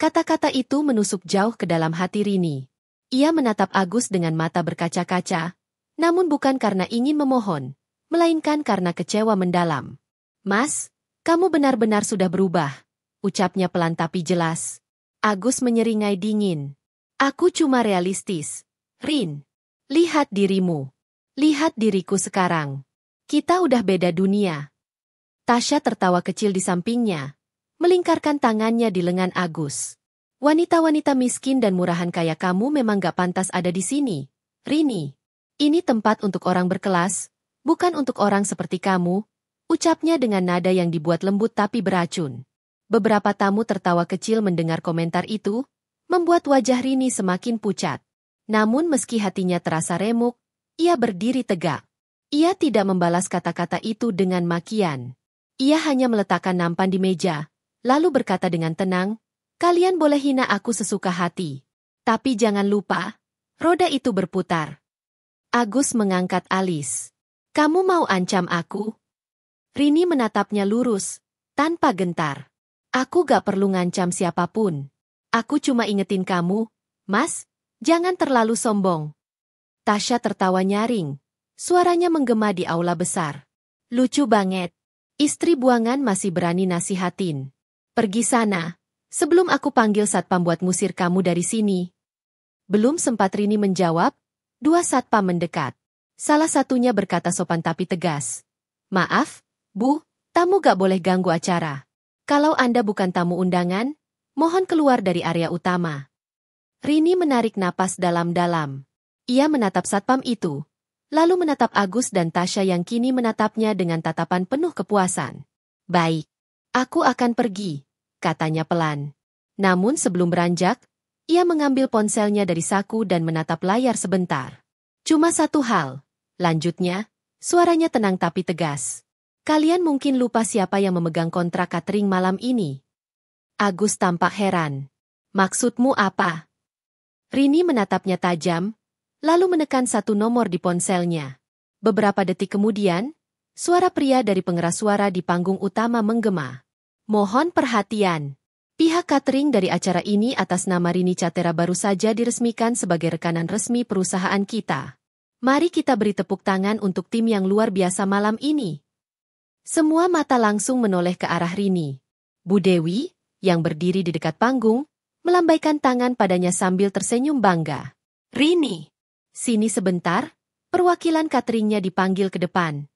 Kata-kata itu menusuk jauh ke dalam hati Rini. Ia menatap Agus dengan mata berkaca-kaca, namun bukan karena ingin memohon, melainkan karena kecewa mendalam. Mas, kamu benar-benar sudah berubah, ucapnya pelan tapi jelas. Agus menyeringai dingin. Aku cuma realistis. Rin, lihat dirimu. Lihat diriku sekarang. Kita udah beda dunia. Tasya tertawa kecil di sampingnya, melingkarkan tangannya di lengan Agus. Wanita-wanita miskin dan murahan kayak kamu memang gak pantas ada di sini, Rini. Ini tempat untuk orang berkelas, bukan untuk orang seperti kamu, ucapnya dengan nada yang dibuat lembut tapi beracun. Beberapa tamu tertawa kecil mendengar komentar itu, membuat wajah Rini semakin pucat. Namun meski hatinya terasa remuk, ia berdiri tegak. Ia tidak membalas kata-kata itu dengan makian. Ia hanya meletakkan nampan di meja, lalu berkata dengan tenang, kalian boleh hina aku sesuka hati. Tapi jangan lupa, roda itu berputar. Agus mengangkat alis. Kamu mau ancam aku? Rini menatapnya lurus, tanpa gentar. Aku gak perlu ngancam siapapun. Aku cuma ingetin kamu, Mas, jangan terlalu sombong. Tasya tertawa nyaring. Suaranya menggema di aula besar. Lucu banget. Istri buangan masih berani nasihatin. Pergi sana, sebelum aku panggil satpam buat ngusir kamu dari sini. Belum sempat Rini menjawab, dua satpam mendekat. Salah satunya berkata sopan tapi tegas. Maaf, Bu, tamu gak boleh ganggu acara. Kalau Anda bukan tamu undangan, mohon keluar dari area utama. Rini menarik napas dalam-dalam. Ia menatap satpam itu, lalu menatap Agus dan Tasya yang kini menatapnya dengan tatapan penuh kepuasan. Baik, aku akan pergi, katanya pelan. Namun sebelum beranjak, ia mengambil ponselnya dari saku dan menatap layar sebentar. Cuma satu hal, lanjutnya, suaranya tenang tapi tegas. Kalian mungkin lupa siapa yang memegang kontrak catering malam ini. Agus tampak heran. Maksudmu apa? Rini menatapnya tajam, lalu menekan satu nomor di ponselnya. Beberapa detik kemudian, suara pria dari pengeras suara di panggung utama menggema. Mohon perhatian. Pihak catering dari acara ini atas nama Rini Chatera baru saja diresmikan sebagai rekanan resmi perusahaan kita. Mari kita beri tepuk tangan untuk tim yang luar biasa malam ini. Semua mata langsung menoleh ke arah Rini. Bu Dewi, yang berdiri di dekat panggung, melambaikan tangan padanya sambil tersenyum bangga. Rini, sini sebentar, perwakilan cateringnya dipanggil ke depan.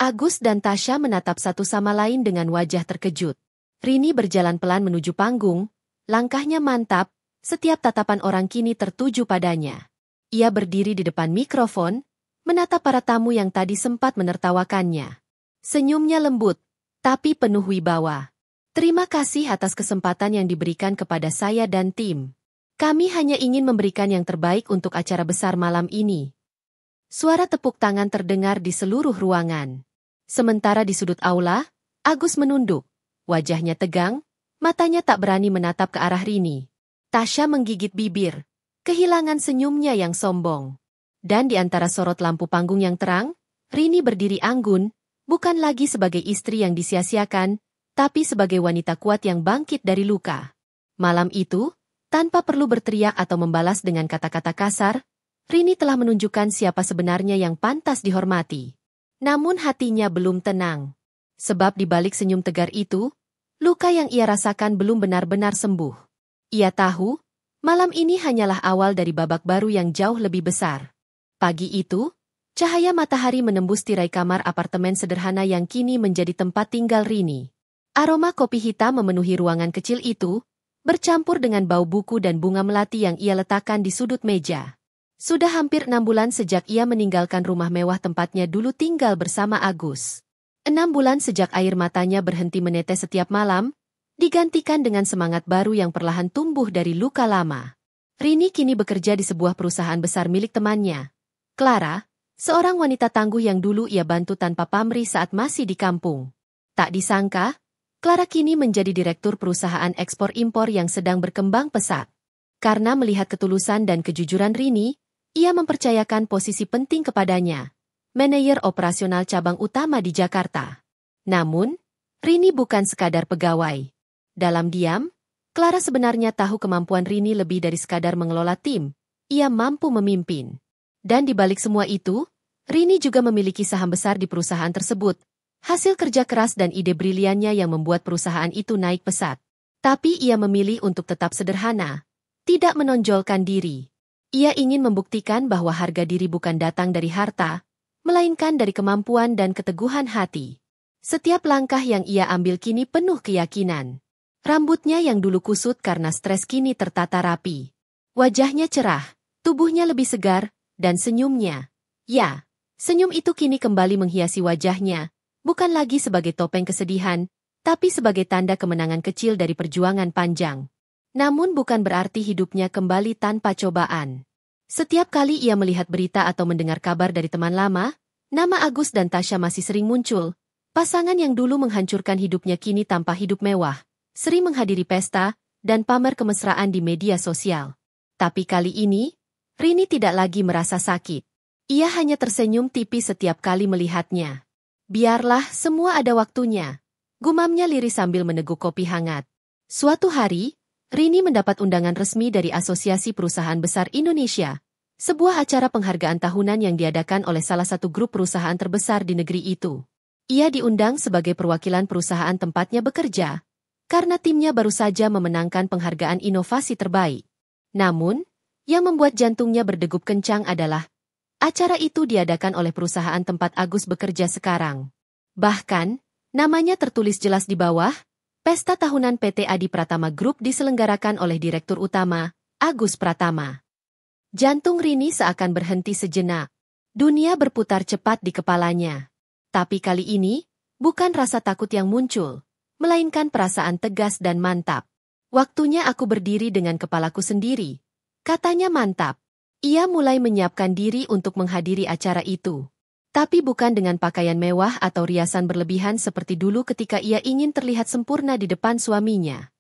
Agus dan Tasya menatap satu sama lain dengan wajah terkejut. Rini berjalan pelan menuju panggung, langkahnya mantap, setiap tatapan orang kini tertuju padanya. Ia berdiri di depan mikrofon, menatap para tamu yang tadi sempat menertawakannya. Senyumnya lembut, tapi penuh wibawa. Terima kasih atas kesempatan yang diberikan kepada saya dan tim. Kami hanya ingin memberikan yang terbaik untuk acara besar malam ini. Suara tepuk tangan terdengar di seluruh ruangan. Sementara di sudut aula, Agus menunduk. Wajahnya tegang, matanya tak berani menatap ke arah Rini. Tasya menggigit bibir, kehilangan senyumnya yang sombong. Dan di antara sorot lampu panggung yang terang, Rini berdiri anggun, bukan lagi sebagai istri yang disia-siakan, tapi sebagai wanita kuat yang bangkit dari luka. Malam itu, tanpa perlu berteriak atau membalas dengan kata-kata kasar, Rini telah menunjukkan siapa sebenarnya yang pantas dihormati. Namun hatinya belum tenang. Sebab di balik senyum tegar itu, luka yang ia rasakan belum benar-benar sembuh. Ia tahu, malam ini hanyalah awal dari babak baru yang jauh lebih besar. Pagi itu, cahaya matahari menembus tirai kamar apartemen sederhana yang kini menjadi tempat tinggal Rini. Aroma kopi hitam memenuhi ruangan kecil itu, bercampur dengan bau buku dan bunga melati yang ia letakkan di sudut meja. Sudah hampir 6 bulan sejak ia meninggalkan rumah mewah tempatnya dulu tinggal bersama Agus. 6 bulan sejak air matanya berhenti menetes setiap malam, digantikan dengan semangat baru yang perlahan tumbuh dari luka lama. Rini kini bekerja di sebuah perusahaan besar milik temannya, Clara, seorang wanita tangguh yang dulu ia bantu tanpa pamrih saat masih di kampung. Tak disangka, Clara kini menjadi direktur perusahaan ekspor-impor yang sedang berkembang pesat. Karena melihat ketulusan dan kejujuran Rini, ia mempercayakan posisi penting kepadanya, manajer operasional cabang utama di Jakarta. Namun, Rini bukan sekadar pegawai. Dalam diam, Clara sebenarnya tahu kemampuan Rini lebih dari sekadar mengelola tim. Ia mampu memimpin. Dan di balik semua itu, Rini juga memiliki saham besar di perusahaan tersebut. Hasil kerja keras dan ide briliannya yang membuat perusahaan itu naik pesat. Tapi ia memilih untuk tetap sederhana, tidak menonjolkan diri. Ia ingin membuktikan bahwa harga diri bukan datang dari harta, melainkan dari kemampuan dan keteguhan hati. Setiap langkah yang ia ambil kini penuh keyakinan. Rambutnya yang dulu kusut karena stres kini tertata rapi. Wajahnya cerah, tubuhnya lebih segar, dan senyumnya. Ya, senyum itu kini kembali menghiasi wajahnya, bukan lagi sebagai topeng kesedihan, tapi sebagai tanda kemenangan kecil dari perjuangan panjang. Namun bukan berarti hidupnya kembali tanpa cobaan. Setiap kali ia melihat berita atau mendengar kabar dari teman lama, nama Agus dan Tasya masih sering muncul. Pasangan yang dulu menghancurkan hidupnya kini tampak hidup mewah, sering menghadiri pesta, dan pamer kemesraan di media sosial. Tapi kali ini, Rini tidak lagi merasa sakit. Ia hanya tersenyum tipis setiap kali melihatnya. Biarlah semua ada waktunya, gumamnya lirih sambil meneguk kopi hangat. Suatu hari, Rini mendapat undangan resmi dari Asosiasi Perusahaan Besar Indonesia, sebuah acara penghargaan tahunan yang diadakan oleh salah satu grup perusahaan terbesar di negeri itu. Ia diundang sebagai perwakilan perusahaan tempatnya bekerja, karena timnya baru saja memenangkan penghargaan inovasi terbaik. Namun, yang membuat jantungnya berdegup kencang adalah, acara itu diadakan oleh perusahaan tempat Agus bekerja sekarang. Bahkan, namanya tertulis jelas di bawah, Pesta Tahunan PT Adi Pratama Group diselenggarakan oleh Direktur Utama, Agus Pratama. Jantung Rini seakan berhenti sejenak. Dunia berputar cepat di kepalanya. Tapi kali ini, bukan rasa takut yang muncul, melainkan perasaan tegas dan mantap. Waktunya aku berdiri dengan kepalaku sendiri. Katanya mantap. Ia mulai menyiapkan diri untuk menghadiri acara itu. Tapi bukan dengan pakaian mewah atau riasan berlebihan seperti dulu ketika ia ingin terlihat sempurna di depan suaminya.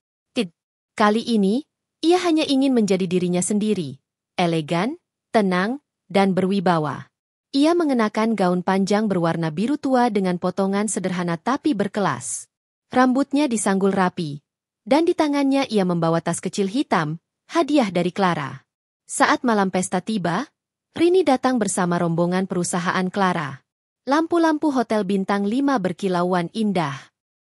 Kali ini, ia hanya ingin menjadi dirinya sendiri. Elegan, tenang, dan berwibawa. Ia mengenakan gaun panjang berwarna biru tua dengan potongan sederhana tapi berkelas. Rambutnya disanggul rapi. Dan di tangannya ia membawa tas kecil hitam, hadiah dari Clara. Saat malam pesta tiba, Rini datang bersama rombongan perusahaan Clara. Lampu-lampu hotel bintang 5 berkilauan indah.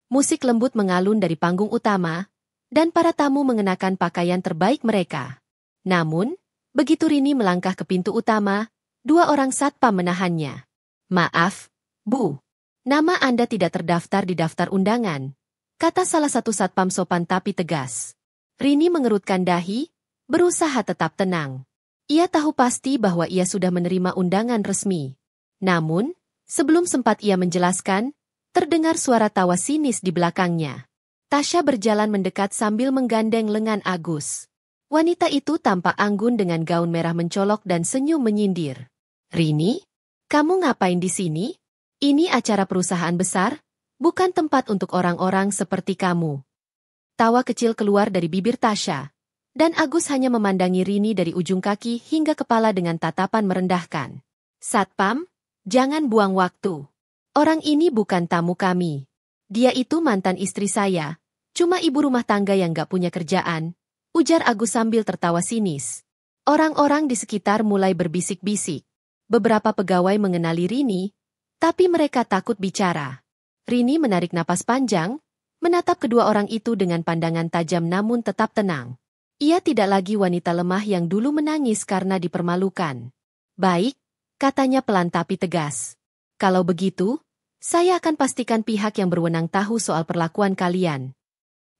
Musik lembut mengalun dari panggung utama, dan para tamu mengenakan pakaian terbaik mereka. Namun, begitu Rini melangkah ke pintu utama, 2 orang satpam menahannya. "Maaf, Bu. Nama Anda tidak terdaftar di daftar undangan," kata salah satu satpam sopan tapi tegas. Rini mengerutkan dahi, berusaha tetap tenang. Ia tahu pasti bahwa ia sudah menerima undangan resmi. Namun, sebelum sempat ia menjelaskan, terdengar suara tawa sinis di belakangnya. Tasya berjalan mendekat sambil menggandeng lengan Agus. Wanita itu tampak anggun dengan gaun merah mencolok dan senyum menyindir. "Rini, kamu ngapain di sini? Ini acara perusahaan besar, bukan tempat untuk orang-orang seperti kamu." Tawa kecil keluar dari bibir Tasya. Dan Agus hanya memandangi Rini dari ujung kaki hingga kepala dengan tatapan merendahkan. "Satpam, jangan buang waktu. Orang ini bukan tamu kami. Dia itu mantan istri saya, cuma ibu rumah tangga yang gak punya kerjaan," ujar Agus sambil tertawa sinis. Orang-orang di sekitar mulai berbisik-bisik. Beberapa pegawai mengenali Rini, tapi mereka takut bicara. Rini menarik napas panjang, menatap kedua orang itu dengan pandangan tajam namun tetap tenang. Ia tidak lagi wanita lemah yang dulu menangis karena dipermalukan. Baik, katanya pelan tapi tegas. Kalau begitu, saya akan pastikan pihak yang berwenang tahu soal perlakuan kalian.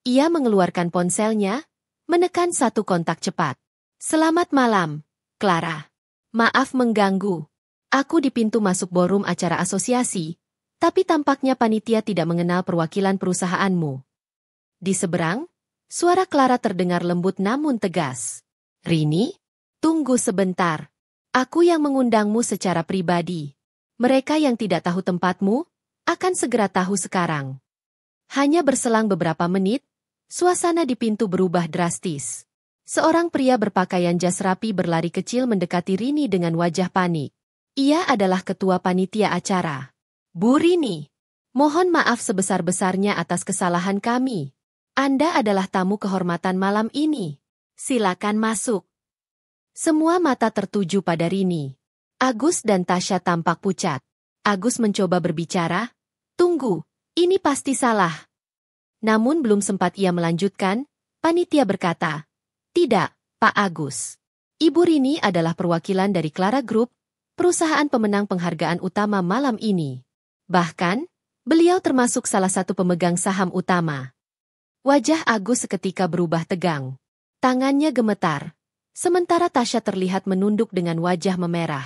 Ia mengeluarkan ponselnya, menekan satu kontak cepat. Selamat malam, Clara. Maaf mengganggu. Aku di pintu masuk ballroom acara asosiasi, tapi tampaknya panitia tidak mengenal perwakilan perusahaanmu. Di seberang, suara Clara terdengar lembut namun tegas. Rini, tunggu sebentar. Aku yang mengundangmu secara pribadi. Mereka yang tidak tahu tempatmu, akan segera tahu sekarang. Hanya berselang beberapa menit, suasana di pintu berubah drastis. Seorang pria berpakaian jas rapi berlari kecil mendekati Rini dengan wajah panik. Ia adalah ketua panitia acara. Bu Rini, mohon maaf sebesar-besarnya atas kesalahan kami. Anda adalah tamu kehormatan malam ini. Silakan masuk. Semua mata tertuju pada Rini. Agus dan Tasya tampak pucat. Agus mencoba berbicara. Tunggu, ini pasti salah. Namun belum sempat ia melanjutkan, panitia berkata, "Tidak, Pak Agus. Ibu Rini adalah perwakilan dari Clara Group, perusahaan pemenang penghargaan utama malam ini. Bahkan, beliau termasuk salah satu pemegang saham utama." Wajah Agus seketika berubah tegang. Tangannya gemetar. Sementara Tasya terlihat menunduk dengan wajah memerah.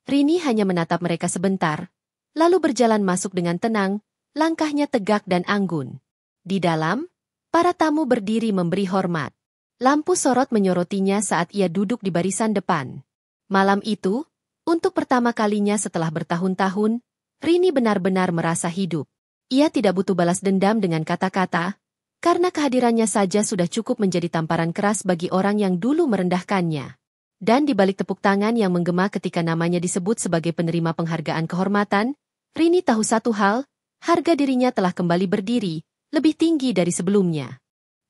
Rini hanya menatap mereka sebentar, lalu berjalan masuk dengan tenang, langkahnya tegak dan anggun. Di dalam, para tamu berdiri memberi hormat. Lampu sorot menyorotinya saat ia duduk di barisan depan. Malam itu, untuk pertama kalinya setelah bertahun-tahun, Rini benar-benar merasa hidup. Ia tidak butuh balas dendam dengan kata-kata, karena kehadirannya saja sudah cukup menjadi tamparan keras bagi orang yang dulu merendahkannya. Dan di balik tepuk tangan yang menggema ketika namanya disebut sebagai penerima penghargaan kehormatan, Rini tahu satu hal, harga dirinya telah kembali berdiri, lebih tinggi dari sebelumnya.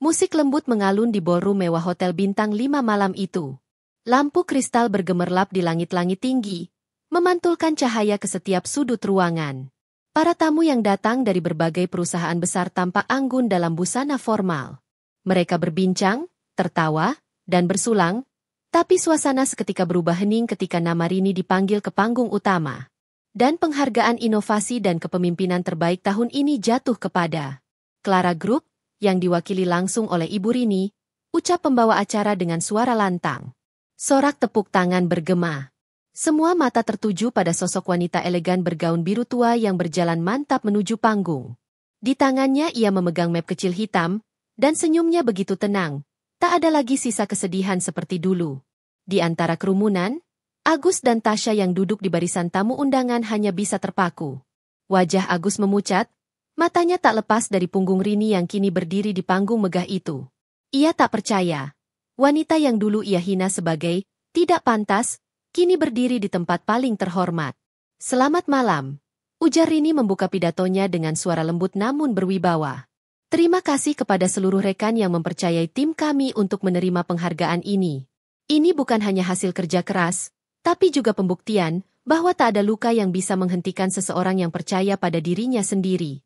Musik lembut mengalun di ballroom mewah Hotel Bintang 5 malam itu. Lampu kristal bergemerlap di langit-langit tinggi, memantulkan cahaya ke setiap sudut ruangan. Para tamu yang datang dari berbagai perusahaan besar tampak anggun dalam busana formal. Mereka berbincang, tertawa, dan bersulang, tapi suasana seketika berubah hening ketika nama Rini dipanggil ke panggung utama. Dan penghargaan inovasi dan kepemimpinan terbaik tahun ini jatuh kepada Clara Group, yang diwakili langsung oleh Ibu Rini, ucap pembawa acara dengan suara lantang. Sorak tepuk tangan bergema. Semua mata tertuju pada sosok wanita elegan bergaun biru tua yang berjalan mantap menuju panggung. Di tangannya ia memegang map kecil hitam, dan senyumnya begitu tenang, tak ada lagi sisa kesedihan seperti dulu. Di antara kerumunan, Agus dan Tasya yang duduk di barisan tamu undangan hanya bisa terpaku. Wajah Agus memucat, matanya tak lepas dari punggung Rini yang kini berdiri di panggung megah itu. Ia tak percaya. Wanita yang dulu ia hina sebagai tidak pantas, kini berdiri di tempat paling terhormat. "Selamat malam," ujar Rini membuka pidatonya dengan suara lembut namun berwibawa. "Terima kasih kepada seluruh rekan yang mempercayai tim kami untuk menerima penghargaan ini. Ini bukan hanya hasil kerja keras, tapi juga pembuktian bahwa tak ada luka yang bisa menghentikan seseorang yang percaya pada dirinya sendiri."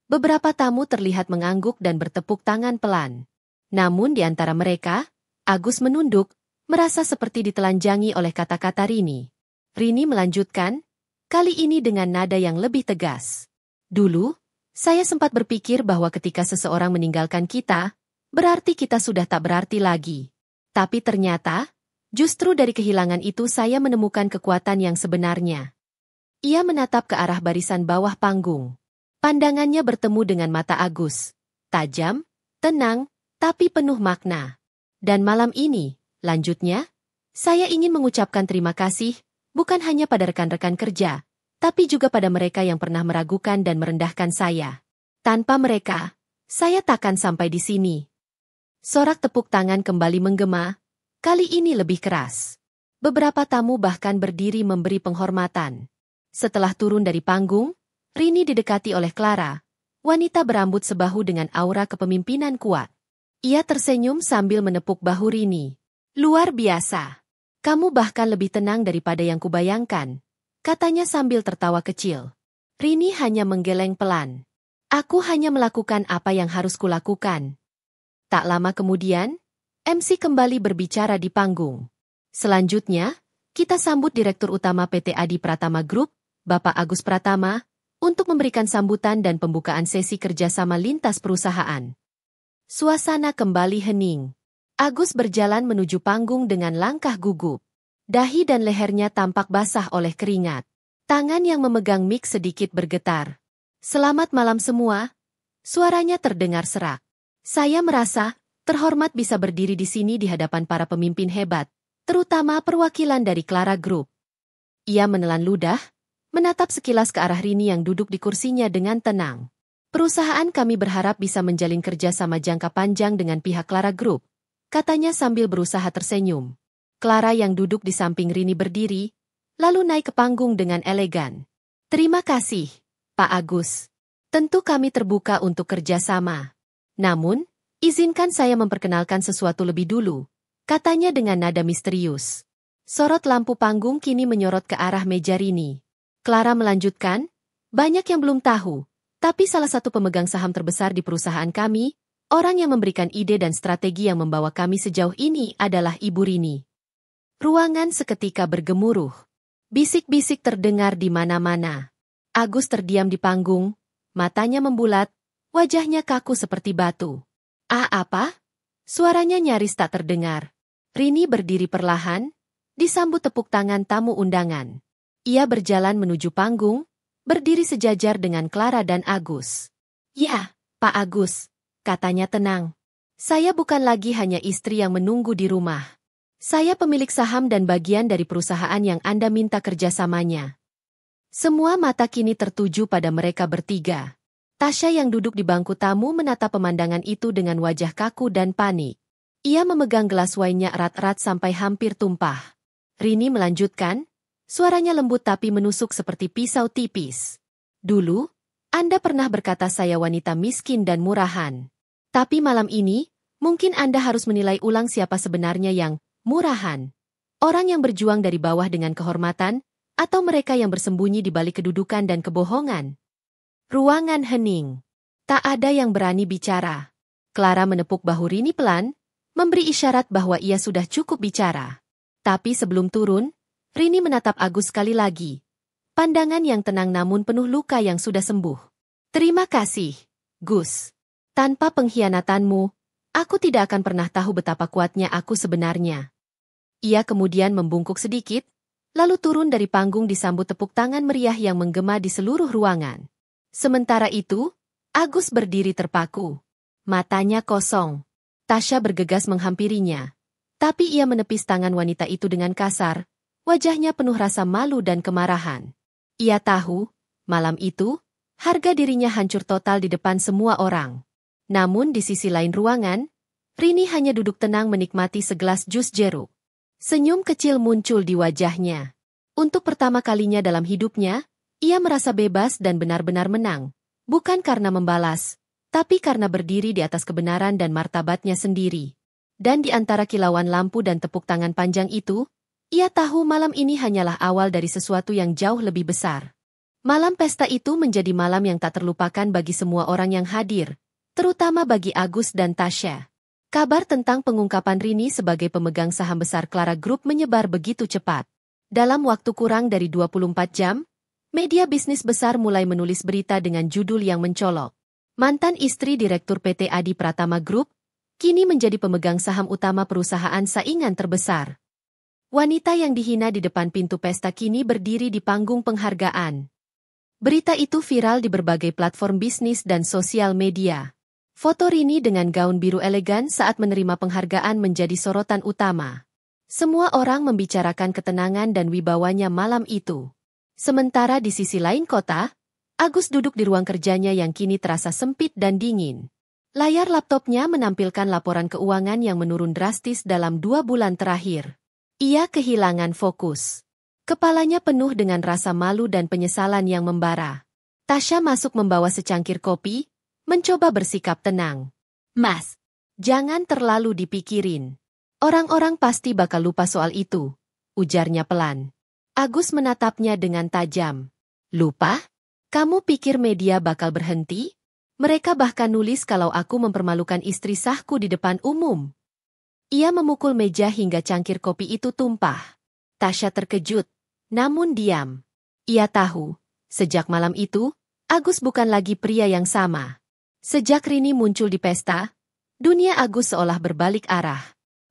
Beberapa tamu terlihat mengangguk dan bertepuk tangan pelan. Namun di antara mereka, Agus menunduk, merasa seperti ditelanjangi oleh kata-kata Rini. Rini melanjutkan, kali ini dengan nada yang lebih tegas. "Dulu, saya sempat berpikir bahwa ketika seseorang meninggalkan kita, berarti kita sudah tak berarti lagi. Tapi ternyata, justru dari kehilangan itu saya menemukan kekuatan yang sebenarnya." Ia menatap ke arah barisan bawah panggung. Pandangannya bertemu dengan mata Agus. Tajam, tenang, tapi penuh makna. "Dan malam ini, lanjutnya, saya ingin mengucapkan terima kasih, bukan hanya pada rekan-rekan kerja, tapi juga pada mereka yang pernah meragukan dan merendahkan saya. Tanpa mereka, saya takkan sampai di sini." Sorak tepuk tangan kembali menggema, kali ini lebih keras. Beberapa tamu bahkan berdiri memberi penghormatan. Setelah turun dari panggung, Rini didekati oleh Clara, wanita berambut sebahu dengan aura kepemimpinan kuat. Ia tersenyum sambil menepuk bahu Rini. "Luar biasa. Kamu bahkan lebih tenang daripada yang kubayangkan," katanya sambil tertawa kecil. Rini hanya menggeleng pelan. Aku hanya melakukan apa yang harus kulakukan. Tak lama kemudian, MC kembali berbicara di panggung. Selanjutnya, kita sambut Direktur Utama PT Adi Pratama Group, Bapak Agus Pratama, untuk memberikan sambutan dan pembukaan sesi kerjasama lintas perusahaan. Suasana kembali hening. Agus berjalan menuju panggung dengan langkah gugup. Dahi dan lehernya tampak basah oleh keringat. Tangan yang memegang mic sedikit bergetar. Selamat malam semua. Suaranya terdengar serak. Saya merasa terhormat bisa berdiri di sini di hadapan para pemimpin hebat, terutama perwakilan dari Clara Group. Ia menelan ludah, menatap sekilas ke arah Rini yang duduk di kursinya dengan tenang. Perusahaan kami berharap bisa menjalin kerjasama jangka panjang dengan pihak Clara Group, katanya sambil berusaha tersenyum. Clara yang duduk di samping Rini berdiri, lalu naik ke panggung dengan elegan. Terima kasih, Pak Agus. Tentu kami terbuka untuk kerjasama. Namun, izinkan saya memperkenalkan sesuatu lebih dulu, katanya dengan nada misterius. Sorot lampu panggung kini menyorot ke arah meja Rini. Clara melanjutkan, banyak yang belum tahu, tapi salah satu pemegang saham terbesar di perusahaan kami, orang yang memberikan ide dan strategi yang membawa kami sejauh ini adalah Ibu Rini. Ruangan seketika bergemuruh. Bisik-bisik terdengar di mana-mana. Agus terdiam di panggung, matanya membulat, wajahnya kaku seperti batu. Apa? Suaranya nyaris tak terdengar. Rini berdiri perlahan, disambut tepuk tangan tamu undangan. Ia berjalan menuju panggung, berdiri sejajar dengan Clara dan Agus. Ya, Pak Agus, katanya tenang. Saya bukan lagi hanya istri yang menunggu di rumah. Saya pemilik saham dan bagian dari perusahaan yang Anda minta kerjasamanya. Semua mata kini tertuju pada mereka bertiga. Tasya yang duduk di bangku tamu menatap pemandangan itu dengan wajah kaku dan panik. Ia memegang gelas wine-nya erat-erat sampai hampir tumpah. Rini melanjutkan, suaranya lembut tapi menusuk seperti pisau tipis. Dulu, Anda pernah berkata saya wanita miskin dan murahan. Tapi malam ini, mungkin Anda harus menilai ulang siapa sebenarnya yang murahan. Orang yang berjuang dari bawah dengan kehormatan, atau mereka yang bersembunyi di balik kedudukan dan kebohongan. Ruangan hening. Tak ada yang berani bicara. Clara menepuk bahu Rini pelan, memberi isyarat bahwa ia sudah cukup bicara. Tapi sebelum turun, Rini menatap Agus sekali lagi. Pandangan yang tenang namun penuh luka yang sudah sembuh. Terima kasih, Gus. Tanpa pengkhianatanmu, aku tidak akan pernah tahu betapa kuatnya aku sebenarnya. Ia kemudian membungkuk sedikit, lalu turun dari panggung disambut tepuk tangan meriah yang menggema di seluruh ruangan. Sementara itu, Agus berdiri terpaku. Matanya kosong. Tasya bergegas menghampirinya. Tapi ia menepis tangan wanita itu dengan kasar, wajahnya penuh rasa malu dan kemarahan. Ia tahu, malam itu, harga dirinya hancur total di depan semua orang. Namun di sisi lain ruangan, Rini hanya duduk tenang menikmati segelas jus jeruk. Senyum kecil muncul di wajahnya. Untuk pertama kalinya dalam hidupnya, ia merasa bebas dan benar-benar menang, bukan karena membalas, tapi karena berdiri di atas kebenaran dan martabatnya sendiri. Dan di antara kilauan lampu dan tepuk tangan panjang itu, ia tahu malam ini hanyalah awal dari sesuatu yang jauh lebih besar. Malam pesta itu menjadi malam yang tak terlupakan bagi semua orang yang hadir, terutama bagi Agus dan Tasya. Kabar tentang pengungkapan Rini sebagai pemegang saham besar Clara Group menyebar begitu cepat. Dalam waktu kurang dari 24 jam, media bisnis besar mulai menulis berita dengan judul yang mencolok. Mantan istri Direktur PT Adi Pratama Group, kini menjadi pemegang saham utama perusahaan saingan terbesar. Wanita yang dihina di depan pintu pesta kini berdiri di panggung penghargaan. Berita itu viral di berbagai platform bisnis dan sosial media. Foto Rini dengan gaun biru elegan saat menerima penghargaan menjadi sorotan utama. Semua orang membicarakan ketenangan dan wibawanya malam itu. Sementara di sisi lain kota, Agus duduk di ruang kerjanya yang kini terasa sempit dan dingin. Layar laptopnya menampilkan laporan keuangan yang menurun drastis dalam 2 bulan terakhir. Ia kehilangan fokus. Kepalanya penuh dengan rasa malu dan penyesalan yang membara. Tasya masuk membawa secangkir kopi, mencoba bersikap tenang. Mas, jangan terlalu dipikirin. Orang-orang pasti bakal lupa soal itu, ujarnya pelan. Agus menatapnya dengan tajam. Lupa? Kamu pikir media bakal berhenti? Mereka bahkan nulis kalau aku mempermalukan istri sahku di depan umum. Ia memukul meja hingga cangkir kopi itu tumpah. Tasya terkejut, namun diam. Ia tahu, sejak malam itu, Agus bukan lagi pria yang sama. Sejak Rini muncul di pesta, dunia Agus seolah berbalik arah.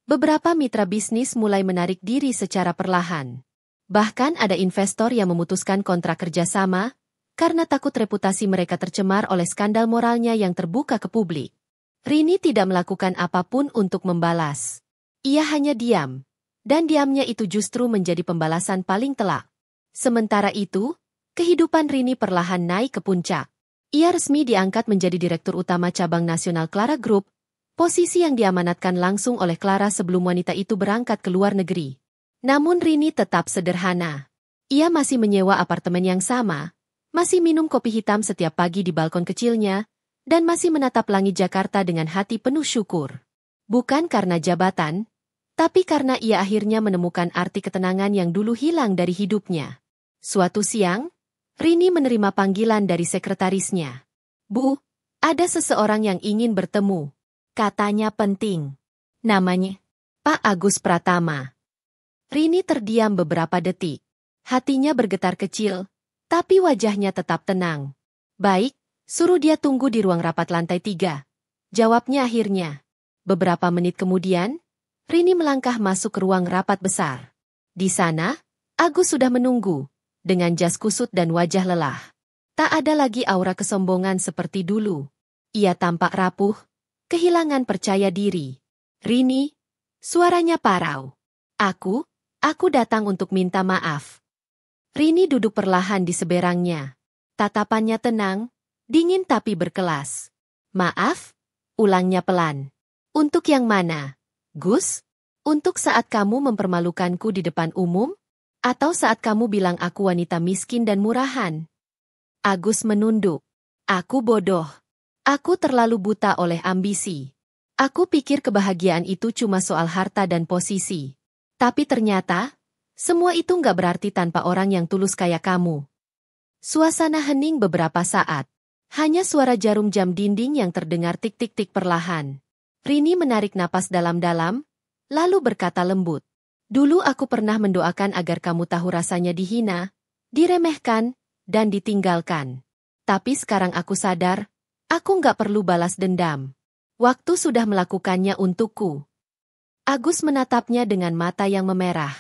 Beberapa mitra bisnis mulai menarik diri secara perlahan. Bahkan ada investor yang memutuskan kontrak kerjasama, karena takut reputasi mereka tercemar oleh skandal moralnya yang terbuka ke publik. Rini tidak melakukan apapun untuk membalas. Ia hanya diam, dan diamnya itu justru menjadi pembalasan paling telak. Sementara itu, kehidupan Rini perlahan naik ke puncak. Ia resmi diangkat menjadi Direktur Utama Cabang Nasional Clara Group, posisi yang diamanatkan langsung oleh Clara sebelum wanita itu berangkat ke luar negeri. Namun Rini tetap sederhana. Ia masih menyewa apartemen yang sama, masih minum kopi hitam setiap pagi di balkon kecilnya, dan masih menatap langit Jakarta dengan hati penuh syukur. Bukan karena jabatan, tapi karena ia akhirnya menemukan arti ketenangan yang dulu hilang dari hidupnya. Suatu siang, Rini menerima panggilan dari sekretarisnya. "Bu, ada seseorang yang ingin bertemu," katanya penting. Namanya Pak Agus Pratama. Rini terdiam beberapa detik. Hatinya bergetar kecil, tapi wajahnya tetap tenang. "Baik, suruh dia tunggu di ruang rapat lantai 3. Jawabnya akhirnya. Beberapa menit kemudian, Rini melangkah masuk ke ruang rapat besar. Di sana, Agus sudah menunggu, dengan jas kusut dan wajah lelah. Tak ada lagi aura kesombongan seperti dulu. Ia tampak rapuh, kehilangan percaya diri. "Rini," suaranya parau. Aku datang untuk minta maaf." Rini duduk perlahan di seberangnya. Tatapannya tenang, dingin tapi berkelas. "Maaf?" ulangnya pelan. "Untuk yang mana, Gus? Untuk saat kamu mempermalukanku di depan umum? Atau saat kamu bilang aku wanita miskin dan murahan?" Agus menunduk. "Aku bodoh. Aku terlalu buta oleh ambisi. Aku pikir kebahagiaan itu cuma soal harta dan posisi. Tapi ternyata, semua itu nggak berarti tanpa orang yang tulus kayak kamu." Suasana hening beberapa saat. Hanya suara jarum jam dinding yang terdengar tik-tik-tik perlahan. Rini menarik napas dalam-dalam, lalu berkata lembut. "Dulu aku pernah mendoakan agar kamu tahu rasanya dihina, diremehkan, dan ditinggalkan. Tapi sekarang aku sadar, aku nggak perlu balas dendam. Waktu sudah melakukannya untukku." Agus menatapnya dengan mata yang memerah.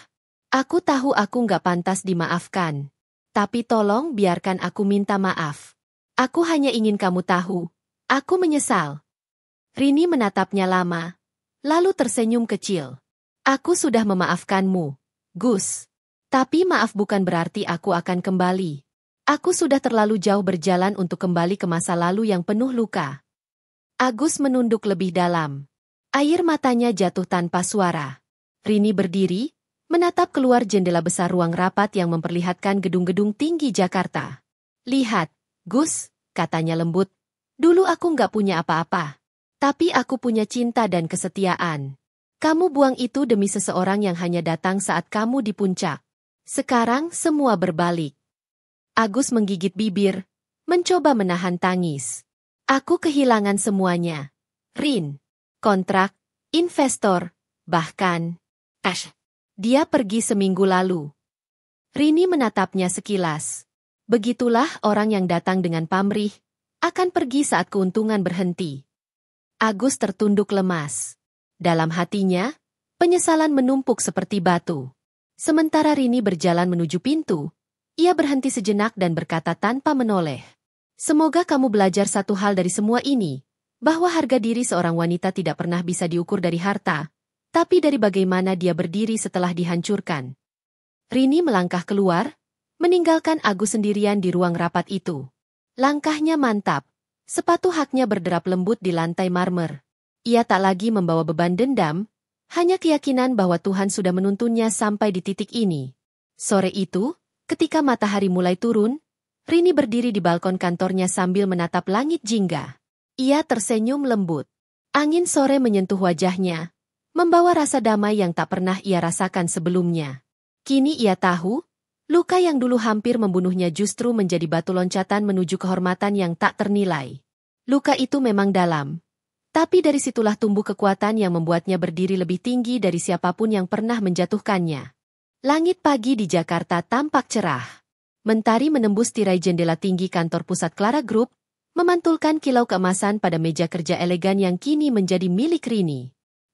"Aku tahu aku nggak pantas dimaafkan. Tapi tolong biarkan aku minta maaf. Aku hanya ingin kamu tahu, aku menyesal." Rini menatapnya lama, lalu tersenyum kecil. "Aku sudah memaafkanmu, Gus. Tapi maaf bukan berarti aku akan kembali. Aku sudah terlalu jauh berjalan untuk kembali ke masa lalu yang penuh luka." Agus menunduk lebih dalam. Air matanya jatuh tanpa suara. Rini berdiri, menatap keluar jendela besar ruang rapat yang memperlihatkan gedung-gedung tinggi Jakarta. "Lihat, Gus," katanya lembut. "Dulu aku nggak punya apa-apa. Tapi aku punya cinta dan kesetiaan. Kamu buang itu demi seseorang yang hanya datang saat kamu di puncak. Sekarang semua berbalik." Agus menggigit bibir, mencoba menahan tangis. "Aku kehilangan semuanya. Rin. Kontrak, investor, bahkan cash. Dia pergi seminggu lalu." Rini menatapnya sekilas. Begitulah orang yang datang dengan pamrih, akan pergi saat keuntungan berhenti. Agus tertunduk lemas. Dalam hatinya, penyesalan menumpuk seperti batu. Sementara Rini berjalan menuju pintu, ia berhenti sejenak dan berkata tanpa menoleh. "Semoga kamu belajar satu hal dari semua ini, bahwa harga diri seorang wanita tidak pernah bisa diukur dari harta, tapi dari bagaimana dia berdiri setelah dihancurkan." Rini melangkah keluar, meninggalkan Agus sendirian di ruang rapat itu. Langkahnya mantap, sepatu haknya berderap lembut di lantai marmer. Ia tak lagi membawa beban dendam, hanya keyakinan bahwa Tuhan sudah menuntunnya sampai di titik ini. Sore itu, ketika matahari mulai turun, Rini berdiri di balkon kantornya sambil menatap langit jingga. Ia tersenyum lembut. Angin sore menyentuh wajahnya, membawa rasa damai yang tak pernah ia rasakan sebelumnya. Kini ia tahu, Luka yang dulu hampir membunuhnya justru menjadi batu loncatan menuju kehormatan yang tak ternilai. Luka itu memang dalam. Tapi dari situlah tumbuh kekuatan yang membuatnya berdiri lebih tinggi dari siapapun yang pernah menjatuhkannya. Langit pagi di Jakarta tampak cerah. Mentari menembus tirai jendela tinggi kantor pusat Clara Group, memantulkan kilau keemasan pada meja kerja elegan yang kini menjadi milik Rini.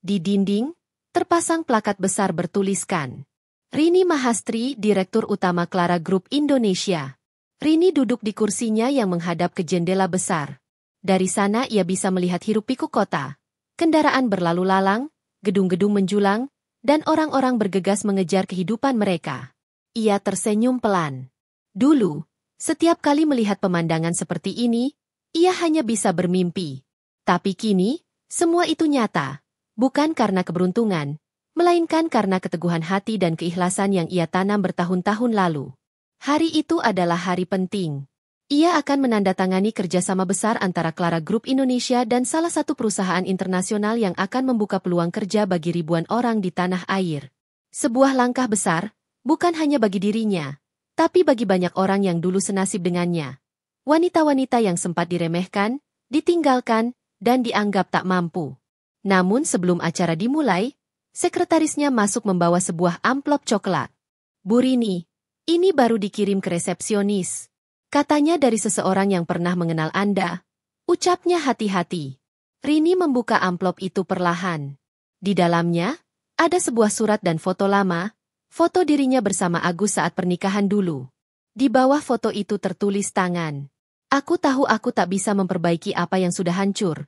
Di dinding, terpasang plakat besar bertuliskan, Rini Mahastri, Direktur Utama Clara Group Indonesia. Rini duduk di kursinya yang menghadap ke jendela besar. Dari sana ia bisa melihat hiruk-pikuk kota. Kendaraan berlalu lalang, gedung-gedung menjulang, dan orang-orang bergegas mengejar kehidupan mereka. Ia tersenyum pelan. Dulu, setiap kali melihat pemandangan seperti ini, ia hanya bisa bermimpi. Tapi kini, semua itu nyata. Bukan karena keberuntungan, melainkan karena keteguhan hati dan keikhlasan yang ia tanam bertahun-tahun lalu. Hari itu adalah hari penting. Ia akan menandatangani kerjasama besar antara Clara Group Indonesia dan salah satu perusahaan internasional yang akan membuka peluang kerja bagi ribuan orang di tanah air. Sebuah langkah besar, bukan hanya bagi dirinya, tapi bagi banyak orang yang dulu senasib dengannya. Wanita-wanita yang sempat diremehkan, ditinggalkan, dan dianggap tak mampu. Namun sebelum acara dimulai, sekretarisnya masuk membawa sebuah amplop coklat. Bu Rini, ini baru dikirim ke resepsionis. Katanya dari seseorang yang pernah mengenal Anda. Ucapnya hati-hati. Rini membuka amplop itu perlahan. Di dalamnya, ada sebuah surat dan foto lama, foto dirinya bersama Agus saat pernikahan dulu. Di bawah foto itu tertulis tangan. Aku tahu aku tak bisa memperbaiki apa yang sudah hancur.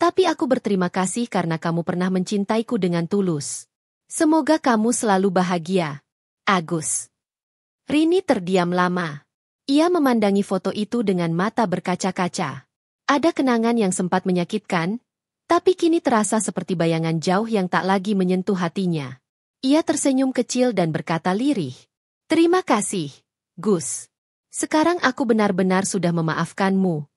Tapi aku berterima kasih karena kamu pernah mencintaiku dengan tulus. Semoga kamu selalu bahagia. Agus. Rini terdiam lama. Ia memandangi foto itu dengan mata berkaca-kaca. Ada kenangan yang sempat menyakitkan, tapi kini terasa seperti bayangan jauh yang tak lagi menyentuh hatinya. Ia tersenyum kecil dan berkata lirih. Terima kasih, Gus. Sekarang aku benar-benar sudah memaafkanmu.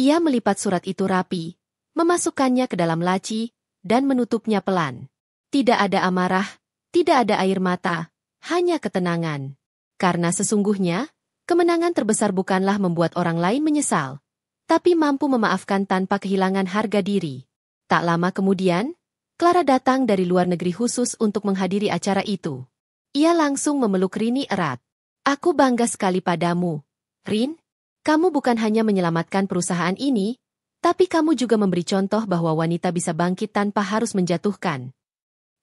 Ia melipat surat itu rapi, memasukkannya ke dalam laci, dan menutupnya pelan. Tidak ada amarah, tidak ada air mata, hanya ketenangan. Karena sesungguhnya, kemenangan terbesar bukanlah membuat orang lain menyesal, tapi mampu memaafkan tanpa kehilangan harga diri. Tak lama kemudian, Clara datang dari luar negeri khusus untuk menghadiri acara itu. Ia langsung memeluk Rini erat. Aku bangga sekali padamu, Rin. Kamu bukan hanya menyelamatkan perusahaan ini, tapi kamu juga memberi contoh bahwa wanita bisa bangkit tanpa harus menjatuhkan.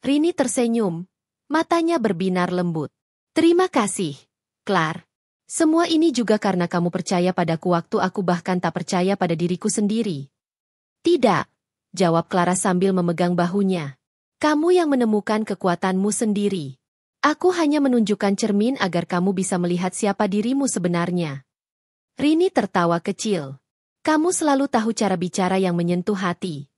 Rini tersenyum, matanya berbinar lembut. Terima kasih, Clar. Semua ini juga karena kamu percaya padaku waktu aku bahkan tak percaya pada diriku sendiri. Tidak, jawab Clara sambil memegang bahunya. Kamu yang menemukan kekuatanmu sendiri. Aku hanya menunjukkan cermin agar kamu bisa melihat siapa dirimu sebenarnya. Rini tertawa kecil. Kamu selalu tahu cara bicara yang menyentuh hati.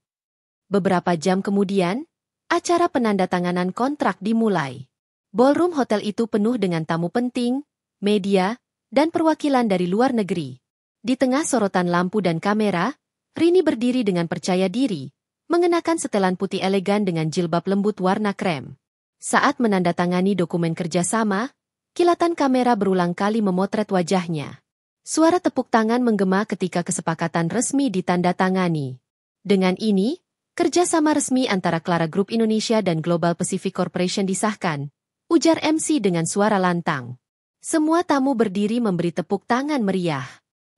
Beberapa jam kemudian, acara penandatanganan kontrak dimulai. Ballroom hotel itu penuh dengan tamu penting, media, dan perwakilan dari luar negeri. Di tengah sorotan lampu dan kamera, Rini berdiri dengan percaya diri, mengenakan setelan putih elegan dengan jilbab lembut warna krem. Saat menandatangani dokumen kerjasama, kilatan kamera berulang kali memotret wajahnya. Suara tepuk tangan menggema ketika kesepakatan resmi ditandatangani. Dengan ini, kerjasama resmi antara Clara Group Indonesia dan Global Pacific Corporation disahkan, ujar MC dengan suara lantang. Semua tamu berdiri memberi tepuk tangan meriah.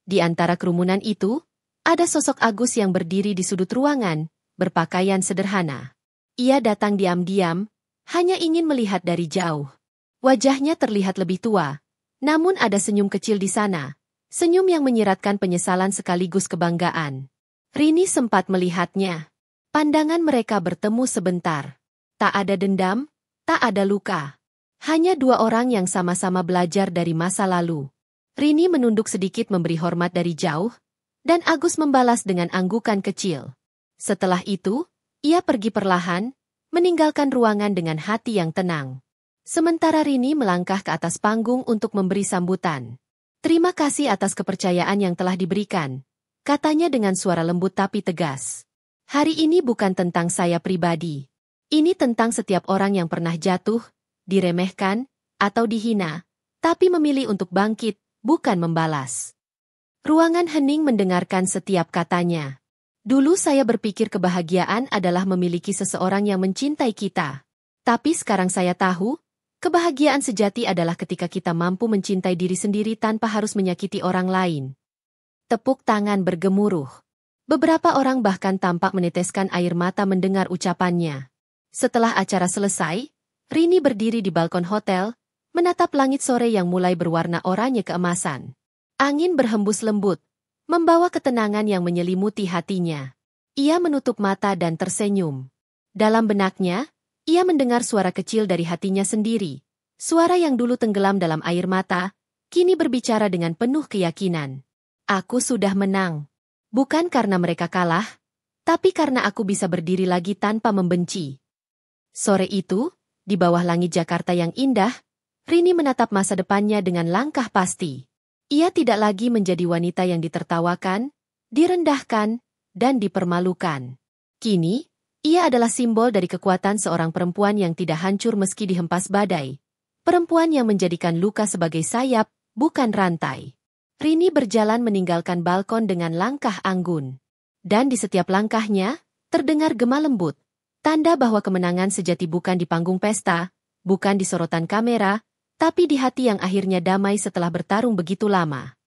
Di antara kerumunan itu, ada sosok Agus yang berdiri di sudut ruangan, berpakaian sederhana. Ia datang diam-diam, hanya ingin melihat dari jauh. Wajahnya terlihat lebih tua, namun ada senyum kecil di sana. Senyum yang menyiratkan penyesalan sekaligus kebanggaan. Rini sempat melihatnya. Pandangan mereka bertemu sebentar. Tak ada dendam, tak ada luka. Hanya dua orang yang sama-sama belajar dari masa lalu. Rini menunduk sedikit memberi hormat dari jauh, dan Agus membalas dengan anggukan kecil. Setelah itu, ia pergi perlahan, meninggalkan ruangan dengan hati yang tenang. Sementara Rini melangkah ke atas panggung untuk memberi sambutan. Terima kasih atas kepercayaan yang telah diberikan, katanya dengan suara lembut tapi tegas. Hari ini bukan tentang saya pribadi. Ini tentang setiap orang yang pernah jatuh, diremehkan, atau dihina, tapi memilih untuk bangkit, bukan membalas. Ruangan hening mendengarkan setiap katanya. Dulu saya berpikir kebahagiaan adalah memiliki seseorang yang mencintai kita. Tapi sekarang saya tahu, kebahagiaan sejati adalah ketika kita mampu mencintai diri sendiri tanpa harus menyakiti orang lain. Tepuk tangan bergemuruh. Beberapa orang bahkan tampak meneteskan air mata mendengar ucapannya. Setelah acara selesai, Rini berdiri di balkon hotel, menatap langit sore yang mulai berwarna oranye keemasan. Angin berhembus lembut, membawa ketenangan yang menyelimuti hatinya. Ia menutup mata dan tersenyum. Dalam benaknya, ia mendengar suara kecil dari hatinya sendiri. Suara yang dulu tenggelam dalam air mata, kini berbicara dengan penuh keyakinan. Aku sudah menang. Bukan karena mereka kalah, tapi karena aku bisa berdiri lagi tanpa membenci. Sore itu, di bawah langit Jakarta yang indah, Rini menatap masa depannya dengan langkah pasti. Ia tidak lagi menjadi wanita yang ditertawakan, direndahkan, dan dipermalukan. Kini, ia adalah simbol dari kekuatan seorang perempuan yang tidak hancur meski dihempas badai. Perempuan yang menjadikan luka sebagai sayap, bukan rantai. Rini berjalan meninggalkan balkon dengan langkah anggun. Dan di setiap langkahnya, terdengar gema lembut. Tanda bahwa kemenangan sejati bukan di panggung pesta, bukan di sorotan kamera, tapi di hati yang akhirnya damai setelah bertarung begitu lama.